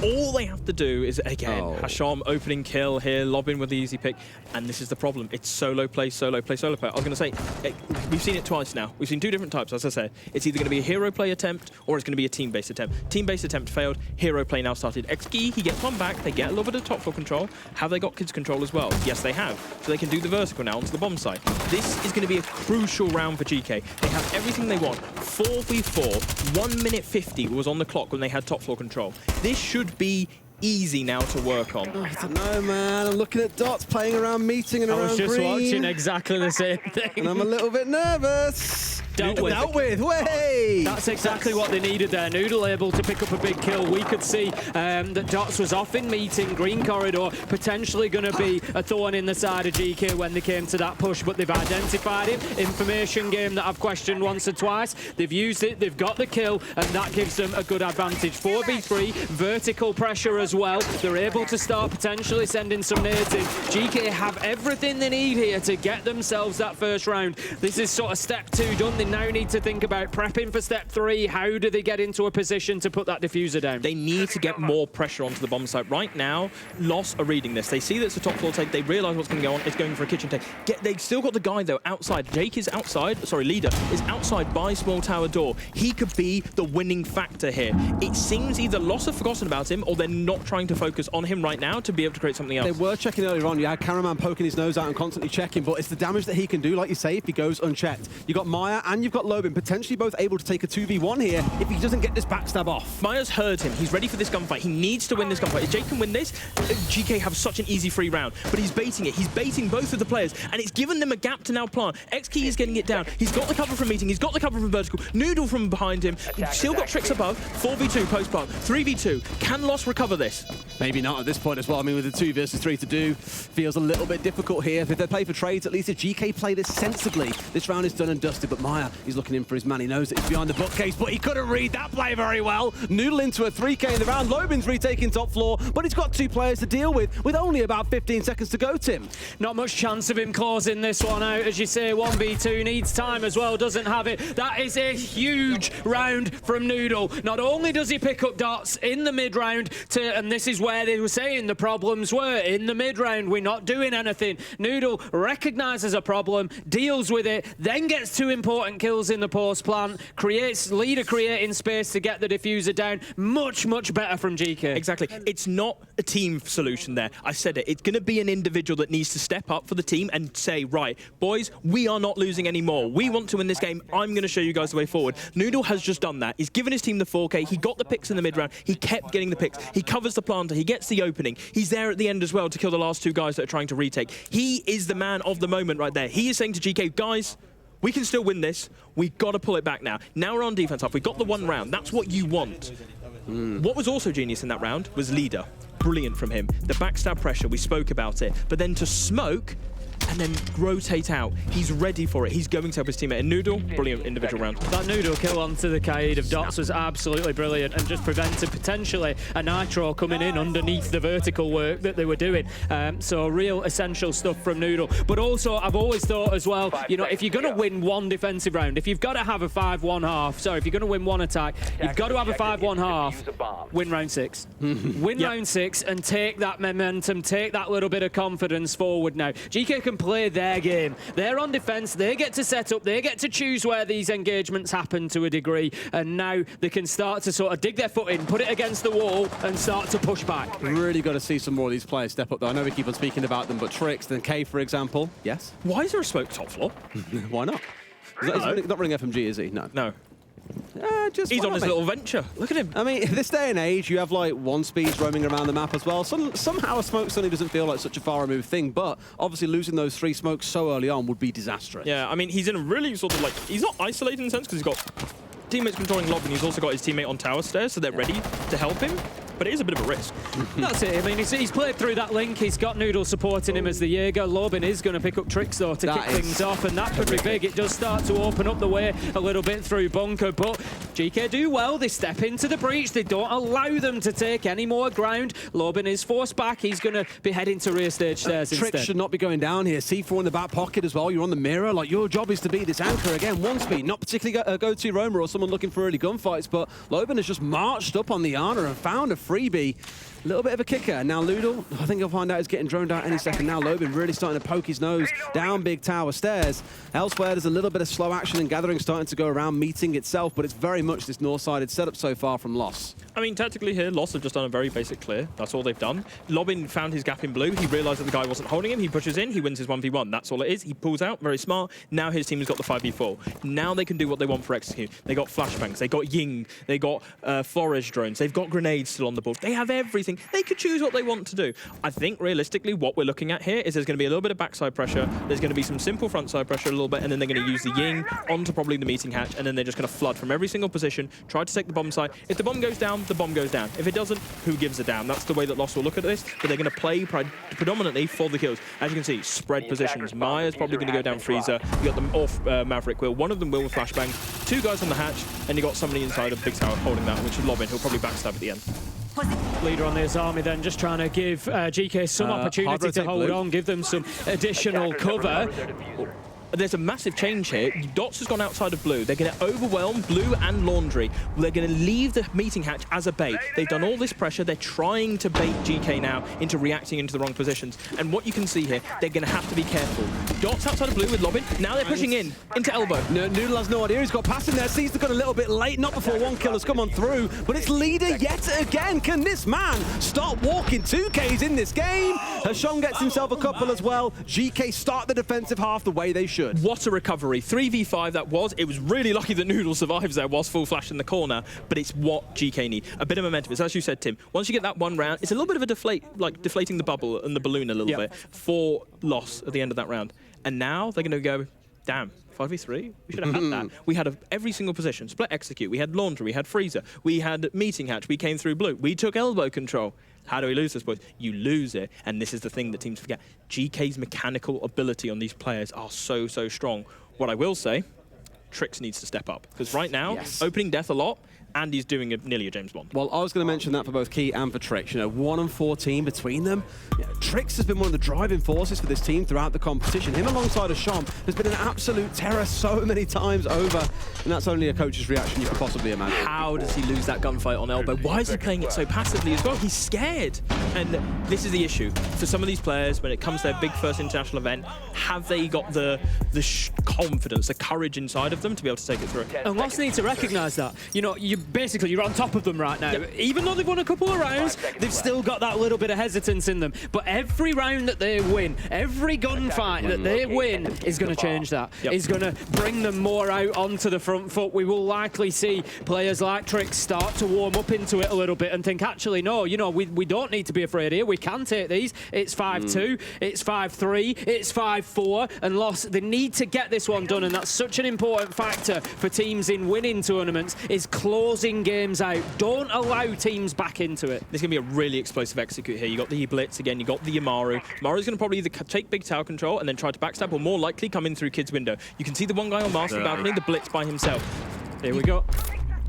all they have to do is, again, Hasham opening kill here, lobbing with the easy pick, and this is the problem. It's solo play, solo play, solo play. I was going to say, we've seen it twice now. We've seen 2 different types, as I said. It's either going to be a hero play attempt or it's going to be a team-based attempt. Team-based attempt failed, hero play now started. x.ke, he gets one back, they get a little bit of top floor control. Have they got kids control as well? Yes, they have. So they can do the vertical now onto the bomb site. This is going to be a crucial round for GK. They have everything they want. 4v4, 1 minute 50 was on the clock when they had top floor control. This should be easy now to work on. I don't know, man. I'm looking at Dots playing around meeting and around green. I was just watching exactly the same thing. And I'm a little bit nervous. Dealt with. Way. That's exactly what they needed there. Noodle able to pick up a big kill. We could see that Dots was off in meeting, green corridor, potentially going to be a thorn in the side of GK when they came to that push, but they've identified him. Information game that I've questioned once or twice. They've used it, they've got the kill, and that gives them a good advantage. 4v3, vertical pressure as well. They're able to start potentially sending some nades in. GK have everything they need here to get themselves that first round. This is sort of step 2 done. They now need to think about prepping for step 3. How do they get into a position to put that diffuser down? They need to get more pressure onto the bomb site. Right now, Lost are reading this. They see that it's a top floor take. They realize what's going to go on. It's going for a kitchen take. They've still got the guy, though, outside. Jake is outside. Sorry, Leader is outside by small tower door. He could be the winning factor here. It seems either Lost have forgotten about him or they're not trying to focus on him right now to be able to create something else. They were checking earlier on. You had Caraman poking his nose out and constantly checking, but it's the damage that he can do, like you say, if he goes unchecked. You've got Maya and you've got Lobin potentially both able to take a 2v1 here if he doesn't get this backstab off. Maya's heard him. He's ready for this gunfight. He needs to win this gunfight. If Jake can win this, GK have such an easy free round, but he's baiting it. He's baiting both of the players, and it's given them a gap to now plant. x.ke is getting it down. He's got the cover from meeting. He's got the cover from vertical. Noodle from behind him. Still got tricks above. 4v2 post plant. 3v2. Can Lost recover this? Maybe not at this point as well. I mean, with the 2 versus 3 to do, feels a little bit difficult here. If they play for trades, at least if GK play this sensibly, this round is done and dusted. But Maya, he's looking in for his man. He knows that he's behind the bookcase, but he couldn't read that play very well. Noodle into a 3K in the round. Lobin's retaking top floor, but he's got 2 players to deal with only about 15 seconds to go, Tim. Not much chance of him closing this one out. As you say, 1v2 needs time as well, doesn't have it. That is a huge round from Noodle. Not only does he pick up Dots in the mid-round, and this is where they were saying the problems were. In the mid-round, we're not doing anything. Noodle recognises a problem, deals with it, then gets 2 important important kills in the post plant, leader creating space to get the diffuser down. Much, much better from GK. Exactly. It's not a team solution there. I said it. It's going to be an individual that needs to step up for the team and say, right, boys, we are not losing anymore. We want to win this game. I'm going to show you guys the way forward. Noodle has just done that. He's given his team the 4K. He got the picks in the mid round. He kept getting the picks. He covers the planter. He gets the opening. He's there at the end as well to kill the last two guys that are trying to retake. He is the man of the moment right there. He is saying to GK, guys, we can still win this. We've got to pull it back now. Now we're on defense half. We got the one round. That's what you want. What was also genius in that round was leader. Brilliant from him. The backstab pressure, we spoke about it. But then to smoke and then rotate out. He's ready for it. He's going to help his teammate. And Noodle, brilliant individual round. That Noodle kill onto the Kaid of Dots was absolutely brilliant and just prevented potentially a Nitro coming in underneath the vertical work that they were doing. So real essential stuff from Noodle. But also, I've always thought as well, you know, if you're going to win one defensive round, if you've got to have a 5-1 half, sorry, if you're going to win one attack, you've got to have a 5-1 half, win round 6. Win round 6 and take that momentum, take that little bit of confidence forward now. GK can play their game. They're on defense, they get to set up, they get to choose where these engagements happen to a degree, and now they can start to sort of dig their foot in, put it against the wall and start to push back. Really got to see some more of these players step up though. I know we keep on speaking about them, but Trix and K, for example. Yes? Why is there a smoke top floor? Why not? He's not running FMG, is he? No. No. He's on his little venture. Look at him. I mean, this day and age, you have like one speeds roaming around the map as well. Somehow a smoke suddenly doesn't feel like such a far removed thing, but obviously losing those 3 smokes so early on would be disastrous. Yeah, I mean, he's in a really sort of like, he's not isolated in a sense because he's got teammates controlling lob and he's also got his teammate on tower stairs, so they're ready to help him. But it is a bit of a risk. That's it. I mean, he's played through that link. He's got Noodle supporting him as the Jaeger. Lobin is going to pick up Trix, though, to kick things off, and that could be big. It does start to open up the way a little bit through Bunker, but GK do well. They step into the breach. They don't allow them to take any more ground. Lobin is forced back. He's going to be heading to rear stage stairs instead. Trix should not be going down here. C4 in the back pocket as well. You're on the mirror. Like, your job is to be this anchor. Again, one speed. Not particularly a go-to roamer or someone looking for early gunfights, but Lobin has just marched up on the Ana and found a freebie. A little bit of a kicker. And now Noodle, I think you'll find out, is getting droned out any second now. Lobin really starting to poke his nose down big tower stairs. Elsewhere, there's a little bit of slow action and gathering starting to go around, meeting itself, but it's very much this north-sided setup so far from Loss. I mean, tactically here, Loss have just done a very basic clear. That's all they've done. Lobin found his gap in blue. He realized that the guy wasn't holding him. He pushes in. He wins his 1v1. That's all it is. He pulls out. Very smart. Now his team has got the 5v4. Now they can do what they want for execute. They got flashbangs. They got Ying. They got forage drones. They've got grenades still on the board. They have everything. They could choose what they want to do. I think realistically what we're looking at here is there's going to be a little bit of backside pressure. There's going to be some simple frontside pressure a little bit, and then they're going to use the Ying onto probably the meeting hatch, and then they're just going to flood from every single position, try to take the bomb site. If the bomb goes down, the bomb goes down. If it doesn't, who gives a damn? That's the way that Lost will look at this, but they're going to play predominantly for the kills. As you can see, spread positions. Maya's probably going to go down Freezer. You got them off Maverick will. One of them will with flashbang. 2 guys on the hatch, and you got somebody inside of Big Tower holding that, which is Lobin. He'll probably backstab at the end. Leader on this army then just trying to give GK some opportunity to hold on, give them some additional cover. There's a massive change here. Dots has gone outside of blue. They're going to overwhelm blue and laundry. They're going to leave the meeting hatch as a bait. They've done all this pressure. They're trying to bait GK now into reacting into the wrong positions. And what you can see here, they're going to have to be careful. Dots outside of blue with Lobin. Now they're pushing in into elbow. Noodle has no idea. He's got past in there. Sees the gun a little bit late. Not before one kill has come on through. But it's leader yet again. Can this man start walking 2Ks in this game? Hashon gets himself a couple as well. GK start the defensive half the way they should. What a recovery. 3v5 that was. It was really lucky that Noodle survives there whilst full flash in the corner, but it's what GK need. A bit of momentum. It's as you said, Tim. Once you get that one round, it's a little bit of a deflating the bubble and the balloon a little bit for Loss at the end of that round. And now they're going to go, damn, 5v3? We should have had that. We had every single position. Split execute. We had laundry. We had freezer. We had meeting hatch. We came through blue. We took elbow control. How do we lose this, boys? You lose it, and this is the thing that teams forget. GK's mechanical ability on these players are so, so strong. What I will say, Trix needs to step up, because right now, opening death a lot, and he's doing nearly a James Bond. Well, I was going to mention that for both Key and for Trix. 1 and 14 between them. Trix has been one of the driving forces for this team throughout the competition. Him alongside of Shom has been an absolute terror so many times over, and that's only a coach's reaction you could possibly imagine. How does he lose that gunfight on elbow? Why is he playing it so passively as well? He's scared. And this is the issue. For some of these players, when it comes to their big first international event, have they got the confidence, the courage inside of them to be able to take it through? And Lost need to recognise that. You're on top of them right now. Yep. Even though they've won a couple of rounds, they've still got that little bit of hesitance in them. But every round that they win, every gunfight that they win is going to change that. Yep. Is going to bring them more out onto the front foot. We will likely see players like Trix start to warm up into it a little bit and think, actually, no, we don't need to be afraid here. We can take these. It's 5-2, it's 5-3, it's 5-4, and Lost, they need to get this one done, and that's such an important factor for teams in winning tournaments, is closing games out. Don't allow teams back into it. There's going to be a really explosive execute here. You got the Blitz again, you got the Yamaru. Yamaru's going to probably either take big tower control and then try to backstab, or more likely come in through Kid's window. You can see the one guy on Master balcony, the Blitz by himself. Here we go.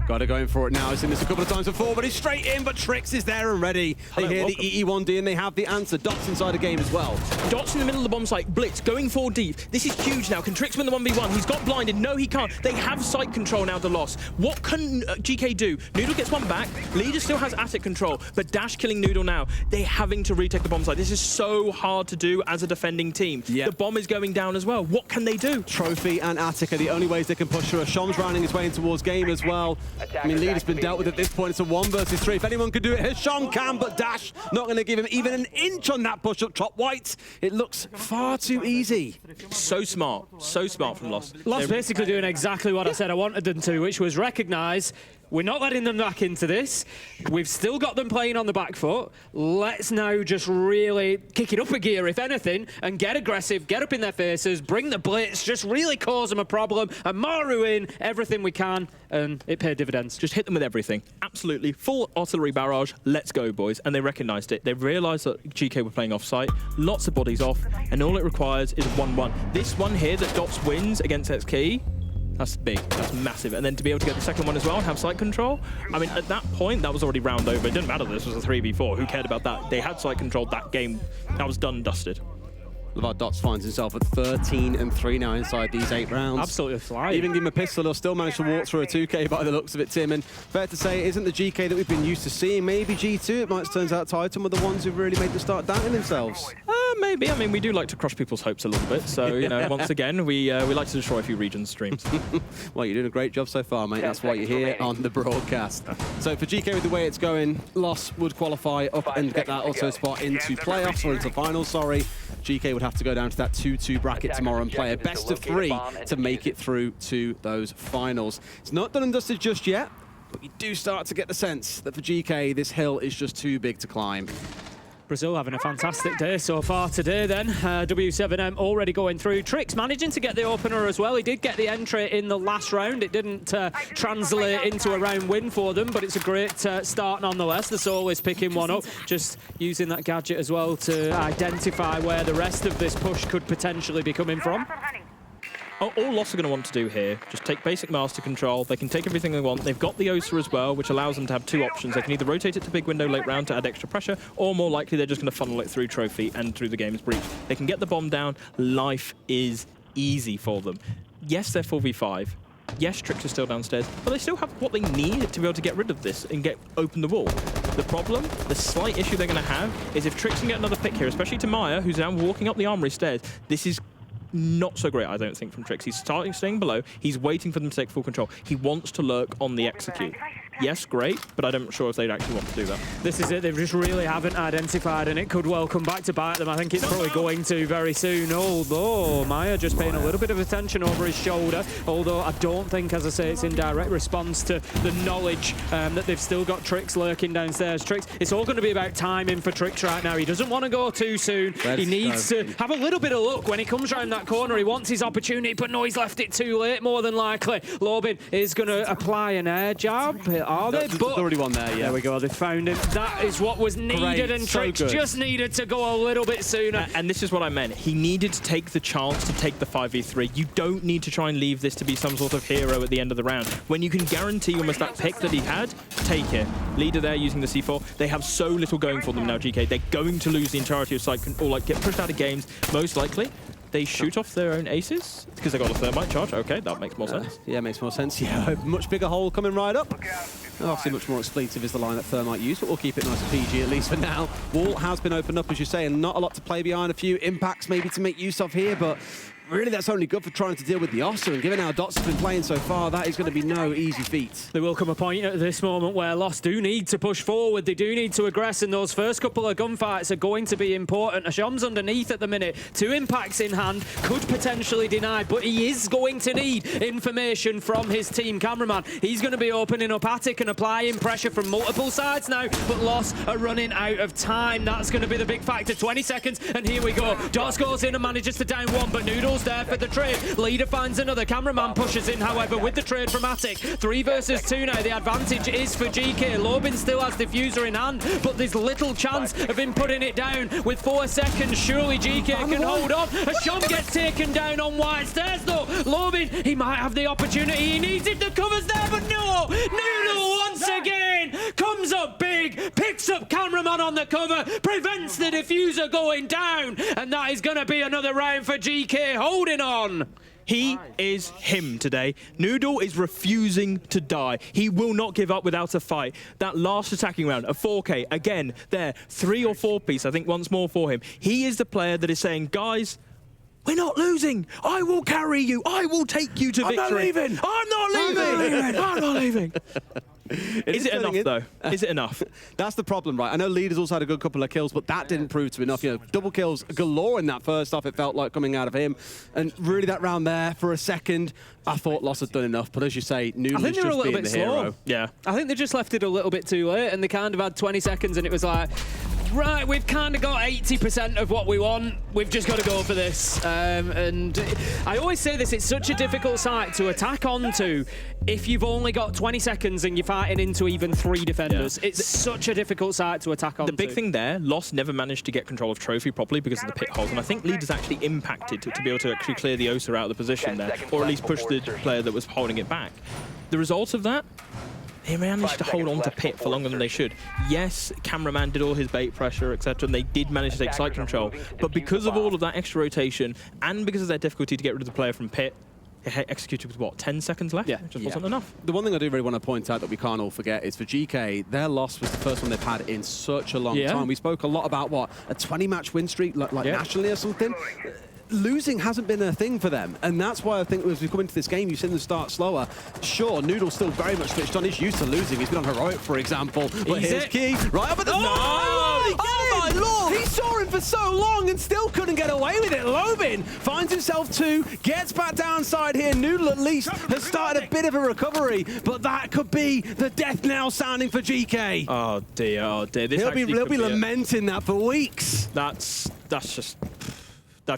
Got to go in for it now. I've seen this a couple of times before, but he's straight in, but Trix is there and ready. They hear the EE1D and they have the answer. Dot's inside the game as well. Dot's in the middle of the bomb site. Blitz going forward deep. This is huge now. Can Trix win the 1v1? He's got blinded. No, he can't. They have site control now, the Loss. What can GK do? Noodle gets one back. Leader still has attic control, but Dash killing Noodle now. They're having to retake the bomb site. This is so hard to do as a defending team. Yep. The bomb is going down as well. What can they do? Trophy and attic are the only ways they can push through. Shom's rounding his way in towards game as well. I mean, Leader's been dealt with at this point. It's a 1 versus 3. If anyone could do it, Shom can, but Dash not going to give him even an inch on that push up top. White, it looks far too easy. So smart from Lost. Lost basically doing exactly what I said I wanted them to, which was recognise we're not letting them back into this. We've still got them playing on the back foot. Let's now just really kick it up a gear, if anything, and get aggressive, get up in their faces, bring the Blitz, just really cause them a problem, and Maru in everything we can, and it paid dividends. Just hit them with everything. Absolutely. Full artillery barrage. Let's go, boys. And they recognised it. They realised that GK were playing off-site. Lots of bodies off, and all it requires is a 1-1. This one here that Dots wins against x.ke, that's big, that's massive. And then to be able to get the second one as well and have site control, I mean, at that point, that was already round over. It didn't matter that this was a 3v4. Who cared about that? They had site control that game. That was done and dusted. LeVar Dots finds himself at 13-3 now inside these 8 rounds. Absolutely flying. Even give him a pistol, he'll still manage to walk through a 2K by the looks of it, Tim. And fair to say, it isn't the GK that we've been used to seeing. Maybe G2, it might turns out Titan were the ones who really made them start doubting themselves. Maybe. I mean, we do like to crush people's hopes a little bit. So, once again, we like to destroy a few regions' streams. Well, you're doing a great job so far, mate. That's why you're here on the broadcast. So for GK, with the way it's going, Loss would qualify up and get that auto spot into playoffs, or into finals, sorry. GK would have to go down to that 2-2 bracket tomorrow and play a best of 3 to make it through to those finals. It's not done and dusted just yet, but you do start to get the sense that for GK, this hill is just too big to climb. Brazil having a fantastic day so far today then. W7M already going through. Trix managing to get the opener as well. He did get the entry in the last round. It didn't translate into a round win for them, but it's a great start nonetheless. The Soul is picking one up, just using that gadget as well to identify where the rest of this push could potentially be coming from. All Loss are going to want to do here, just take basic master control. They can take everything they want. They've got the Osa as well, which allows them to have 2 options. They can either rotate it to big window late round to add extra pressure, or more likely they're just going to funnel it through Trophy and through the game's breach. They can get the bomb down. Life is easy for them. Yes, they're 4v5. Yes, Trix are still downstairs, but they still have what they need to be able to get rid of this and open the wall. The problem, the slight issue they're going to have, is if Trix can get another pick here, especially to Maya, who's now walking up the armory stairs, this is not so great, I don't think, from Trix. He's staying below. He's waiting for them to take full control. He wants to lurk on the execute. Yes, great, but I'm not sure if they'd actually want to do that. This is it. They just really haven't identified, and it could well come back to bite them. I think it's probably going to very soon, although Maya just paying a little bit of attention over his shoulder, although I don't think, as I say, it's in direct response to the knowledge that they've still got Trix lurking downstairs. Trix, it's all going to be about timing for Trix right now. He doesn't want to go too soon. He needs to have a little bit of luck when he comes around that corner. He wants his opportunity, but no, he's left it too late, more than likely. Lobin is going to apply an air jab. are they? There's But already one there, yeah. there we go. They found him. That is what was needed, Great, and so Tricks good. just needed to go a little bit sooner. And this is what I meant. He needed to take the chance to take the 5v3. You don't need to try and leave this to be some sort of hero at the end of the round. When you can guarantee almost that pick that he had, take it. Leader there using the C4. They have so little going for them now, GK. They're going to lose the entirety of site, or like get pushed out of games, most likely. They shoot off their own aces because they got a thermite charge. Okay, that makes more sense. Yeah, makes more sense. Yeah, much bigger hole coming right up. Obviously, much more expletive is the line that Thermite used, but we'll keep it nice and PG at least for now. Wall has been opened up, as you say, and not a lot to play behind. A few impacts maybe to make use of here, but really that's only good for trying to deal with the Ossa, and given how Dots has been playing so far, that is going to be no easy feat. There will come a point at this moment where Lost do need to push forward. They do need to aggress, and those first couple of gunfights are going to be important. Asham's underneath at the minute. 2 impacts in hand, could potentially deny, but he is going to need information from his team cameraman. He's going to be opening up Attic and applying pressure from multiple sides now, but Lost are running out of time. That's going to be the big factor. 20 seconds, and here we go. Dots goes in and manages to down one, but Noodle's there for the trade. Leader finds another. Cameraman pushes in, however, with the trade from Attic. 3 versus 2 now. The advantage is for GK. Lobin still has diffuser in hand, but there's little chance of him putting it down. With 4 seconds, surely GK can hold on. Asham gets taken down on wide stairs, though. Lobin, he might have the opportunity. He needs it. The cover's there, but no! Noodle once again comes up big, picks up cameraman on the cover, prevents the diffuser going down, and that is going to be another round for GK holding on. He is him today. Noodle is refusing to die. He will not give up without a fight. That last attacking round, a 4K, again, there, 3 or 4 piece, I think once more for him. He is the player that is saying, guys, we're not losing. I will carry you. I will take you to victory. I'm not leaving. I'm not leaving. I'm not leaving. Is it enough, though? Is it enough? That's the problem, right? I know Leaders also had a good couple of kills, but that didn't prove to be enough. You know, double kills galore in that first half, it felt like, coming out of him. And really that round there, for a second, I thought Loss had done enough. But as you say, Noodle is just being the hero. Yeah. I think they just left it a little bit too late, and they kind of had 20 seconds, and it was like, right, we've kind of got 80% of what we want. We've just got to go for this. And I always say this, it's such a difficult site to attack onto if you've only got 20 seconds and you're fighting into even 3 defenders. Yeah. It's such a difficult site to attack onto. The big thing there, Lost never managed to get control of Trophy properly because of the pit holes, and I think Leaders actually impacted to be able to actually clear the Osa out of the position there, or at least push the player that was holding it back. The result of that, they managed to hold on to Pit for longer than they should. Yes, cameraman did all his bait pressure, etc., and they did manage to take site control, but because of all of that extra rotation, and because of their difficulty to get rid of the player from Pit, they executed with, what, 10 seconds left? Yeah. It just wasn't enough. The one thing I do really want to point out that we can't all forget is for GK, their loss was the first one they've had in such a long time. We spoke a lot about, what, a 20-match win streak, like nationally or something? Losing hasn't been a thing for them, and that's why I think as we come into this game, you've seen them start slower. Sure, Noodle's still very much switched on. He's used to losing. He's been on Heroic, for example. But here's Key, right up at the oh my lord! He saw him for so long and still couldn't get away with it. Lobin finds himself 2, gets back downside here. Noodle at least has started a bit of a recovery, but that could be the death knell sounding for GK. Oh dear, oh dear. This He'll be lamenting that for weeks. That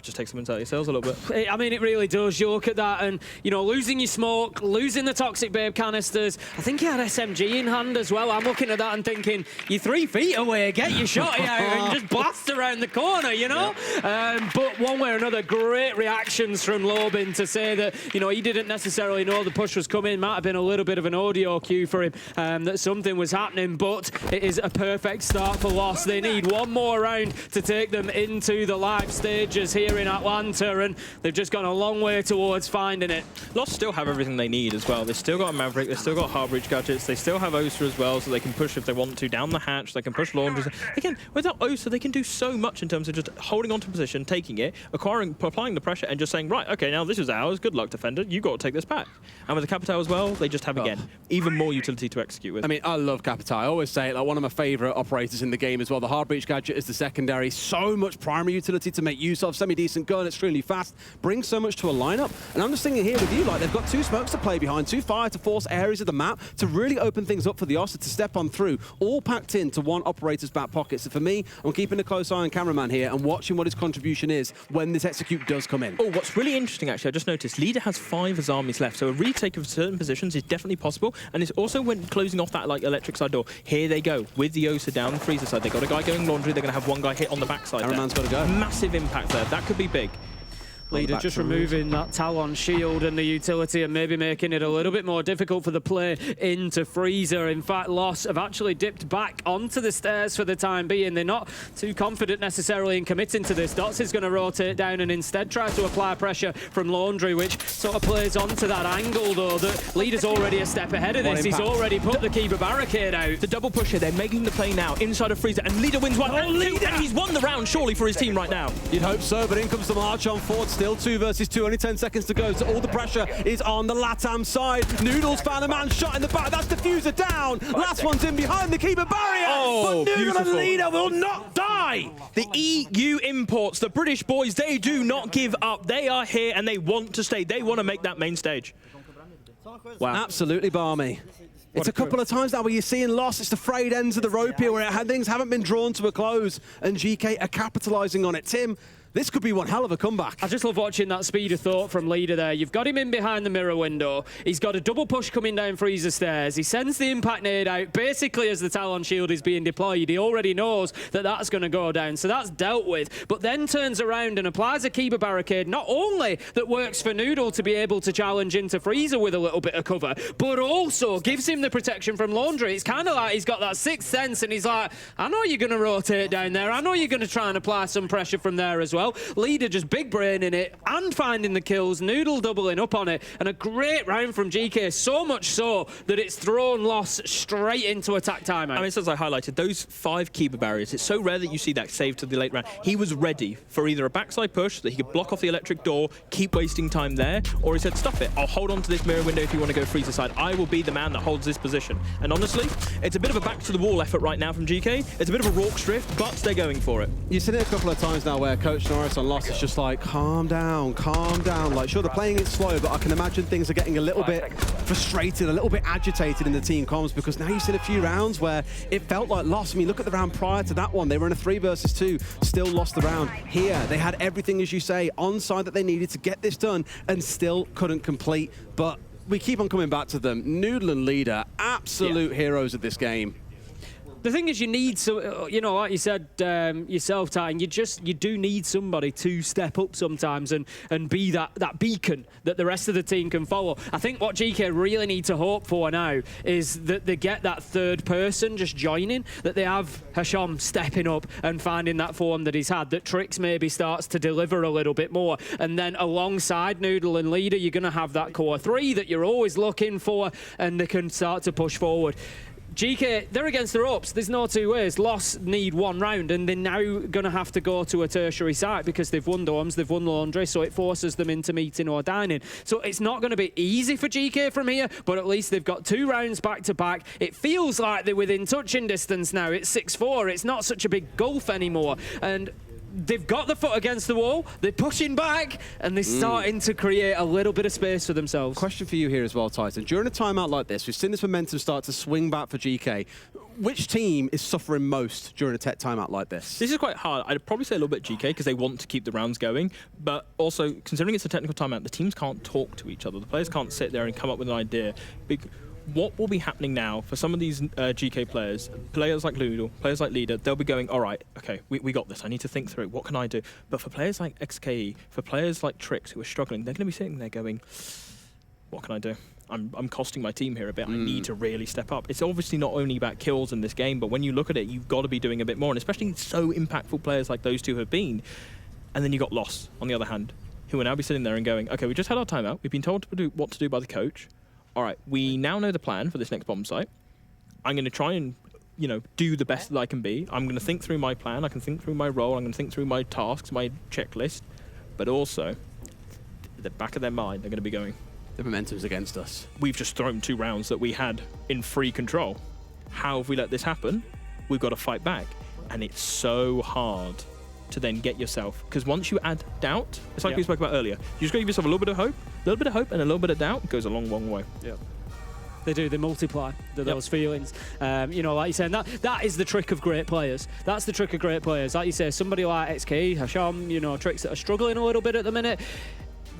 just takes them into yourselves a little bit. I mean, it really does. You look at that and, you know, losing your smoke, losing the Toxic Babe canisters. I think he had SMG in hand as well. I'm looking at that and thinking, you're 3 feet away, get your shot out and just blast around the corner, you know? But one way or another, great reactions from Lobin to say that, you know, he didn't necessarily know the push was coming. Might have been a little bit of an audio cue for him that something was happening, but it is a perfect start for Lost. They need one more round to take them into the live stages here in Atlanta, and they've just gone a long way towards finding it. Lost still have everything they need as well. They've still got a Maverick, they've still got hard breach gadgets, they still have Osa as well, so they can push if they want to down the hatch, they can push launchers. Again, without Osa, they can do so much in terms of just holding onto position, taking it, applying the pressure, and just saying, right, okay, now this is ours, good luck, defender, you got to take this back. And with the Capital as well, they just have, again, even more utility to execute with. I mean, I love Capital. I always say it, like one of my favourite operators in the game as well. The hard breach gadget is the secondary, so much primary utility to make use of. semi-decent gun, extremely fast, brings so much to a lineup. And I'm just thinking here with you, like they've got 2 smokes to play behind, 2 fire to force areas of the map to really open things up for the Oster to step on through, all packed into one operator's back pocket. So for me, I'm keeping a close eye on cameraman here and watching what his contribution is when this execute does come in. Oh, what's really interesting, actually, I just noticed, Leader has 5 as armies left, so a retake of certain positions is definitely possible, and it's also when closing off that like electric side door. Here they go, with the Osa down the freezer side. They got a guy going laundry, they're going to have one guy hit on the backside. Cameraman's got to go. Massive impact there, that could be big. Leader just removing that Talon shield and the utility and maybe making it a little bit more difficult for the play into Freezer. In fact, Loss have actually dipped back onto the stairs for the time being. They're not too confident necessarily in committing to this. Dots is going to rotate down and instead try to apply pressure from Laundry, which sort of plays onto that angle, though. The Leader's already a step ahead of this. He's already put the Keeper barricade out. The double push here, they're making the play now inside of Freezer, and Leader wins 1 and 2, and he's won the round surely for his team right now. You'd hope so, but in comes the march on forward. Still 2 versus 2, only 10 seconds to go, so all the pressure is on the Latam side. Noodles found a man shot in the back. That's Diffuser down. Last one's in behind the Keeper barrier. Oh, but Noodle beautiful. and Leader will not die. The EU imports, the British boys, they do not give up. They are here and they want to stay. They want to make that main stage. Wow. Absolutely balmy. It's a couple of times now where you're seeing Loss. It's the frayed ends of the rope here where things haven't been drawn to a close, and GK are capitalizing on it. Tim, this could be one hell of a comeback. I just love watching that speed of thought from Leader there. You've got him in behind the mirror window. He's got a double push coming down Freezer stairs. He sends the impact nade out basically as the Talon shield is being deployed. He already knows that that's going to go down, so that's dealt with. But then turns around and applies a Keeper barricade, not only that works for Noodle to be able to challenge into Freezer with a little bit of cover, but also gives him the protection from Laundry. It's kind of like he's got that sixth sense and he's like, I know you're going to rotate down there. I know you're going to try and apply some pressure from there as well. Leader just big brain in it and finding the kills. Noodle doubling up on it, and a great round from GK, so much so that it's thrown Loss straight into attack timeout. I mean, as I highlighted, those 5 Keeper barriers, it's so rare that you see that save to the late round. He was ready for either a backside push that he could block off the electric door, keep wasting time there, or he said, stuff it, I'll hold on to this mirror window if you want to go Freezer side. I will be the man that holds this position. And honestly, it's a bit of a back to the wall effort right now from GK. It's a bit of a Rorke's drift, but they're going for it. You've seen it a couple of times now where Coach Norris on Loss is just like, calm down, calm down. Like, sure, they're playing it slow, but I can imagine things are getting a little bit frustrated, a little bit agitated in the team comms, because now you've seen a few rounds where it felt like Loss. I mean, look at the round prior to that one. They were in a 3 versus 2, still lost the round. Here, they had everything, as you say, on side that they needed to get this done and still couldn't complete. But we keep on coming back to them. Noodle and Leader, absolute heroes of this game. The thing is, you need, so you know, like you said yourself, Titan, you do need somebody to step up sometimes and be that beacon that the rest of the team can follow. I think what GK really need to hope for now is that they get that third person just joining, that they have Hasham stepping up and finding that form that he's had, that Trix maybe starts to deliver a little bit more, and then alongside Noodle and Leader, you're going to have that core 3 that you're always looking for, and they can start to push forward. GK, they're against the ropes. There's no 2 ways. Loss need 1 round, and they're now going to have to go to a tertiary site because they've won Dorms, they've won Laundry, so it forces them into meeting or dining. So it's not going to be easy for GK from here, but at least they've got 2 rounds back to back. It feels like they're within touching distance now. It's 6-4. It's not such a big gulf anymore. And they've got the foot against the wall, they're pushing back, and they're starting to create a little bit of space for themselves. Question for you here as well, Tyson. During a timeout like this, we've seen this momentum start to swing back for GK. Which team is suffering most during a tech timeout like this? This is quite hard. I'd probably say a little bit GK because they want to keep the rounds going, but also, considering it's a technical timeout, the teams can't talk to each other. The players can't sit there and come up with an idea. What will be happening now for some of these GK players like Noodle, players like Leader, they'll be going, all right, okay, we got this. I need to think through, what can I do? But for players like x.ke, for players like Trix who are struggling, they're going to be sitting there going, what can I do? I'm costing my team here a bit. I need to really step up. It's obviously not only about kills in this game, but when you look at it, you've got to be doing a bit more, and especially so impactful players like those two have been. And then you got Loss, on the other hand, who will now be sitting there and going, okay, we just had our timeout. We've been told to do what to do by the coach. All right, we now know the plan for this next bomb site. I'm going to try and, you know, do the best that I can be. I'm going to think through my plan. I can think through my role. I'm going to think through my tasks, my checklist. But also, at the back of their mind, they're going to be going, the momentum's against us. We've just thrown 2 rounds that we had in free control. How have we let this happen? We've got to fight back. And it's so hard to then get yourself. Because once you add doubt, it's like we spoke about earlier, you just got to give yourself a little bit of hope, and a little bit of doubt goes a long, long way. Yeah. They do. They multiply those feelings. You know, like you're saying, that is the trick of great players. That's the trick of great players. Like you say, somebody like x.ke, Hasham, you know, tricks that are struggling a little bit at the minute.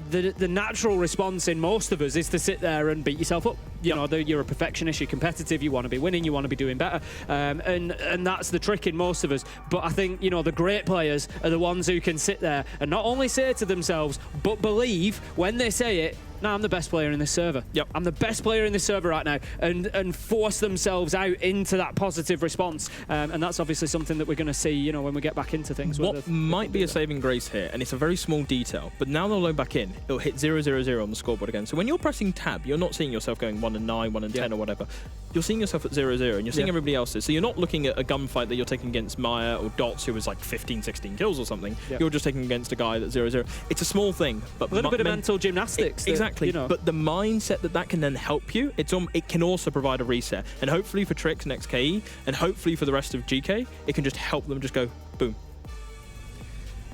The natural response in most of us is to sit there and beat yourself up. You know, you're a perfectionist, you're competitive, you want to be winning, you want to be doing better. And that's the trick in most of us. But I think, you know, the great players are the ones who can sit there and not only say to themselves, but believe when they say it, no, I'm the best player in this server. Yep. I'm the best player in this server right now, and force themselves out into that positive response. And that's obviously something that we're going to see, you know, when we get back into things. What might be a saving grace here, and it's a very small detail, but now they'll load back in, it'll hit 0-0-0 on the scoreboard again. So when you're pressing tab, you're not seeing yourself going 1-9, 1-10 or whatever. You're seeing yourself at 0-0, and you're seeing everybody else's. So you're not looking at a gunfight that you're taking against Maya or Dots, who was like 15, 16 kills or something. You're just taking against a guy that's 0-0. It's a small thing, but a little bit of mental gymnastics. Exactly. You know. But the mindset that can then help you, it can also provide a reset. And hopefully for Trix and x.ke, and hopefully for the rest of Geekay, it can just help them just go boom.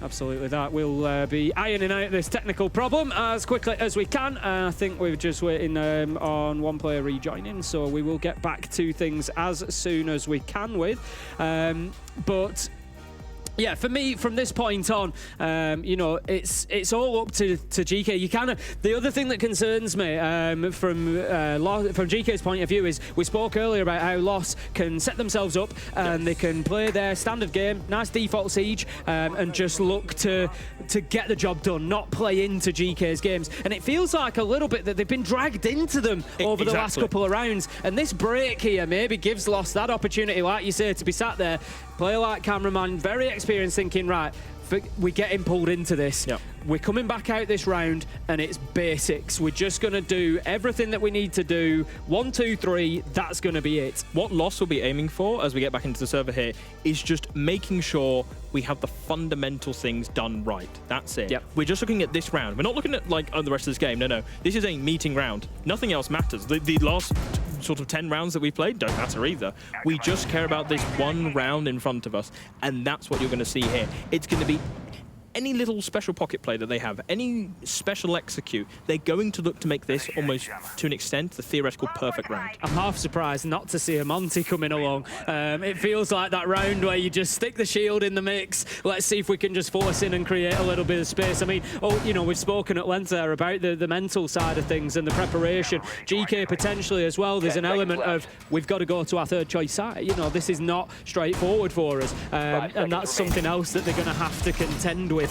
Absolutely, that will be ironing out this technical problem as quickly as we can. I think we're just waiting on one player rejoining, so we will get back to things as soon as we can with. But yeah, for me, from this point on, you know, it's all up to Geekay. You kind of the other thing that concerns me from Geekay's point of view is we spoke earlier about how Loss can set themselves up and they can play their standard game, nice default siege, and just look to get the job done, not play into Geekay's games. And it feels like a little bit that they've been dragged into them over the last couple of rounds. And this break here maybe gives Loss that opportunity, like you say, to be sat there, player like cameraman, very experienced, thinking, right, we're getting pulled into this. We're coming back out this round, and it's basics. We're just going to do everything that we need to do. 1, 2, 3, that's going to be it. What Loss will be aiming for as we get back into the server here is just making sure we have the fundamental things done right. That's it. We're just looking at this round. We're not looking at like the rest of this game. No. This is a meeting round. Nothing else matters. The last sort of 10 rounds that we played don't matter either. We just care about this one round in front of us, and that's what you're going to see here. It's going to be any little special pocket play that they have, any special execute, they're going to look to make this almost, to an extent, the theoretical perfect round. I'm half surprised not to see a Monty coming along. It feels like that round where you just stick the shield in the mix. Let's see if we can just force in and create a little bit of space. I mean, you know, we've spoken at length there about the mental side of things and the preparation. Geekay potentially as well, there's an element of we've got to go to our third choice side. You know, this is not straightforward for us. And that's something else that they're going to have to contend with.